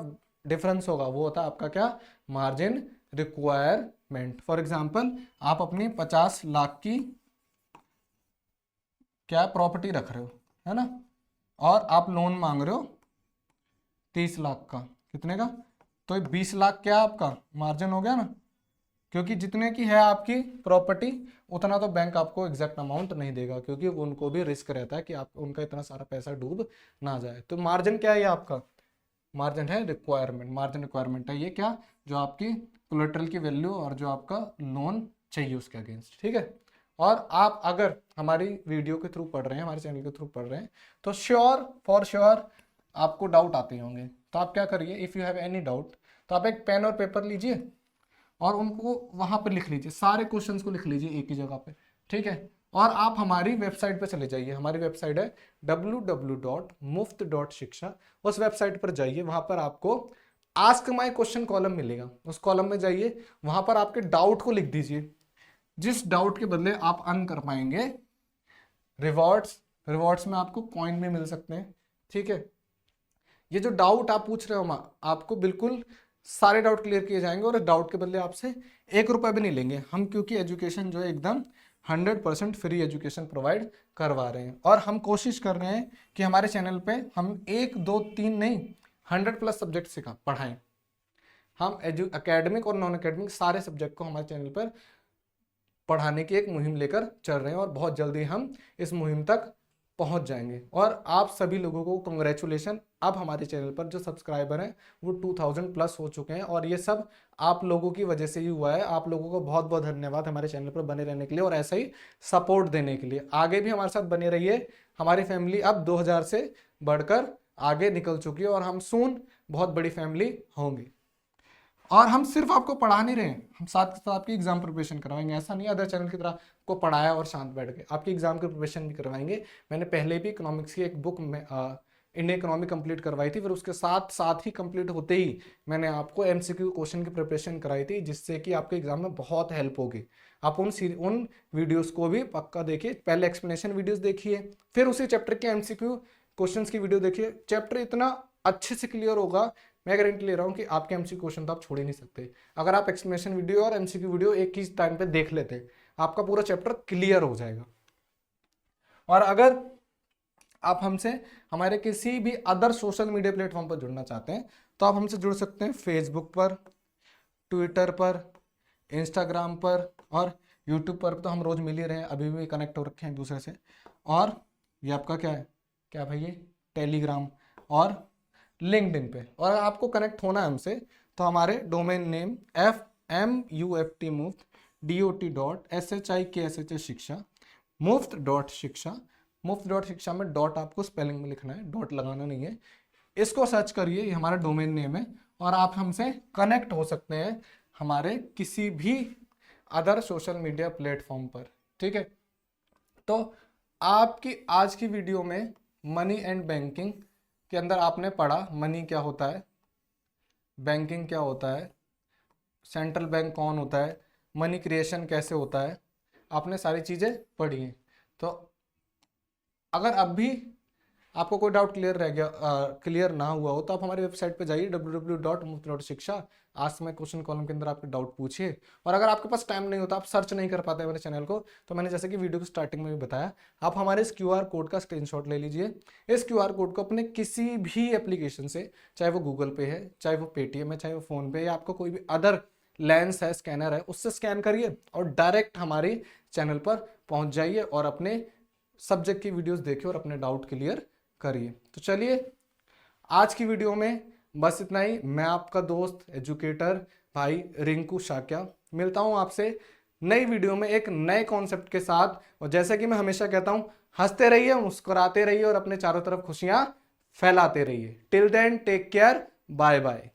S1: डिफरेंस होगा वो होता है आपका क्या, मार्जिन रिक्वायरमेंट। फॉर एग्जांपल आप अपनी 50 लाख की क्या प्रॉपर्टी रख रहे हो, है ना, और आप लोन मांग रहे हो 30 लाख का, कितने का, तो 20 लाख क्या आपका मार्जिन हो गया ना, क्योंकि जितने की है आपकी प्रॉपर्टी उतना तो बैंक आपको एग्जैक्ट अमाउंट नहीं देगा, क्योंकि उनको भी रिस्क रहता है कि आप उनका इतना सारा पैसा डूब ना जाए। तो मार्जिन क्या है, ये आपका मार्जिन है रिक्वायरमेंट। मार्जिन रिक्वायरमेंट है ये क्या, जो आपकी कोलेटरल की वैल्यू और जो आपका लोन चाहिए उसके अगेंस्ट, ठीक है। और आप अगर हमारी वीडियो के थ्रू पढ़ रहे हैं, हमारे चैनल के थ्रू पढ़ रहे हैं, तो फॉर श्योर आपको डाउट आते होंगे। तो आप क्या करिए, if you have any doubt तो आप एक पेन और पेपर लीजिए और उनको वहां पर लिख लीजिए, सारे क्वेश्चंस को लिख लीजिए एक ही जगह पे, ठीक है। और आप हमारी वेबसाइट पे चले जाइए, हमारी वेबसाइट है www.muft.shiksha। उस वेबसाइट पर जाइए, वहां पर आपको आस्क माई क्वेश्चन कॉलम मिलेगा, उस कॉलम में जाइए, वहां पर आपके डाउट को लिख दीजिए, जिस डाउट के बदले आप अर्न कर पाएंगे रिवॉर्ड्स। रिवॉर्ड्स में आपको कॉइन भी मिल सकते हैं, ठीक है। ये जो डाउट आप पूछ रहे हो आपको बिल्कुल सारे डाउट क्लियर किए जाएंगे, और इस डाउट के बदले आपसे 1 रुपया भी नहीं लेंगे हम, क्योंकि एजुकेशन जो है एकदम 100% फ्री एजुकेशन प्रोवाइड करवा रहे हैं। और हम कोशिश कर रहे हैं कि हमारे चैनल पे हम 1 2 3 नहीं 100+ सब्जेक्ट पढ़ाएं। हम एकेडमिक और नॉन एकेडमिक सारे सब्जेक्ट को हमारे चैनल पर पढ़ाने की एक मुहिम लेकर चल रहे हैं, और बहुत जल्दी हम इस मुहिम तक पहुंच जाएंगे। और आप सभी लोगों को कंग्रेचुलेशन, अब हमारे चैनल पर जो सब्सक्राइबर हैं वो 2000+ हो चुके हैं, और ये सब आप लोगों की वजह से ही हुआ है। आप लोगों को बहुत बहुत धन्यवाद हमारे चैनल पर बने रहने के लिए और ऐसा ही सपोर्ट देने के लिए। आगे भी हमारे साथ बने रहिए। हमारी फैमिली अब 2000 से बढ़कर आगे निकल चुकी है, और हम सून बहुत बड़ी फैमिली होंगी। और हम सिर्फ आपको पढ़ा नहीं रहे हैं, हम साथ के साथ आपकी एग्जाम प्रिपरेशन करवाएंगे। ऐसा नहीं अदर चैनल की तरह को पढ़ाया और शांत बैठ गए, आपकी एग्जाम की प्रिपरेशन भी करवाएंगे। मैंने पहले भी इकोनॉमिक्स की एक बुक में इंडियन इकोनॉमी कंप्लीट करवाई थी, फिर उसके साथ साथ ही कंप्लीट होते ही मैंने आपको एमसीक्यू क्वेश्चन की प्रिपरेशन कराई थी, जिससे कि आपके एग्जाम में बहुत हेल्प होगी। आप उन वीडियोस को भी पक्का देखिए, पहले एक्सप्लेनेशन वीडियोस देखिए, फिर उसी चैप्टर के एमसीक्यू क्वेश्चंस की वीडियो देखिए। चैप्टर इतना अच्छे से क्लियर होगा, मैं गारंटी ले रहा हूँ कि आपके एमसीक्यू क्वेश्चन तो आप छोड़ ही नहीं सकते। अगर आप एक्सप्लेनेशन वीडियो और एमसीक्यू वीडियो एक ही टाइम पे देख लेते, आपका पूरा चैप्टर क्लियर हो जाएगा। और अगर आप हमसे हमारे किसी भी अदर सोशल मीडिया प्लेटफॉर्म पर जुड़ना चाहते हैं तो आप हमसे जुड़ सकते हैं, फेसबुक पर, ट्विटर पर, इंस्टाग्राम पर और यूट्यूब पर तो हम रोज मिल ही रहे हैं, अभी भी कनेक्ट हो रखे हैं एक दूसरे से। और ये आपका क्या है, क्या भाई, ये टेलीग्राम और लिंक्डइन पे। और आपको कनेक्ट होना है हमसे तो हमारे डोमेन नेम FMUFT मुफ्त DOT.SHIKSH शिक्षा मुफ्त.शिक्षा, मुफ्त.शिक्षा में डॉट आपको स्पेलिंग में लिखना है, डॉट लगाना नहीं है। इसको सर्च करिए, ये हमारा डोमेन नेम है, और आप हमसे कनेक्ट हो सकते हैं हमारे किसी भी अदर सोशल मीडिया प्लेटफॉर्म पर, ठीक है। तो आपकी आज की वीडियो में मनी एंड बैंकिंग के अंदर आपने पढ़ा मनी क्या होता है, बैंकिंग क्या होता है, सेंट्रल बैंक कौन होता है, मनी क्रिएशन कैसे होता है, आपने सारी चीज़ें पढ़ी हैं। तो अगर अब भी आपको कोई डाउट क्लियर ना हुआ हो तो आप हमारी वेबसाइट पे जाइए www.muft.shiksha। आज मैं क्वेश्चन कॉलम के अंदर आपके डाउट पूछिए। और अगर आपके पास टाइम नहीं होता, आप सर्च नहीं कर पाते मेरे चैनल को, तो मैंने जैसे कि वीडियो की स्टार्टिंग में भी बताया, आप हमारे इस QR कोड का स्क्रीनशॉट ले लीजिए। इस QR कोड को अपने किसी भी एप्लीकेशन से, चाहे वो गूगल पे है, चाहे वो पेटीएम है, चाहे वो फोन पे, या आपको कोई भी अदर लेंस है, स्कैनर है, उससे स्कैन करिए और डायरेक्ट हमारे चैनल पर पहुंच जाइए और अपने सब्जेक्ट की वीडियोस देखिए और अपने डाउट क्लियर करिए। तो चलिए आज की वीडियो में बस इतना ही। मैं आपका दोस्त एजुकेटर भाई रिंकू शाक्या मिलता हूं आपसे नई वीडियो में एक नए कॉन्सेप्ट के साथ। और जैसा कि मैं हमेशा कहता हूं, हंसते रहिए, मुस्कुराते रहिए और अपने चारों तरफ खुशियां फैलाते रहिए। Till then take care, bye bye.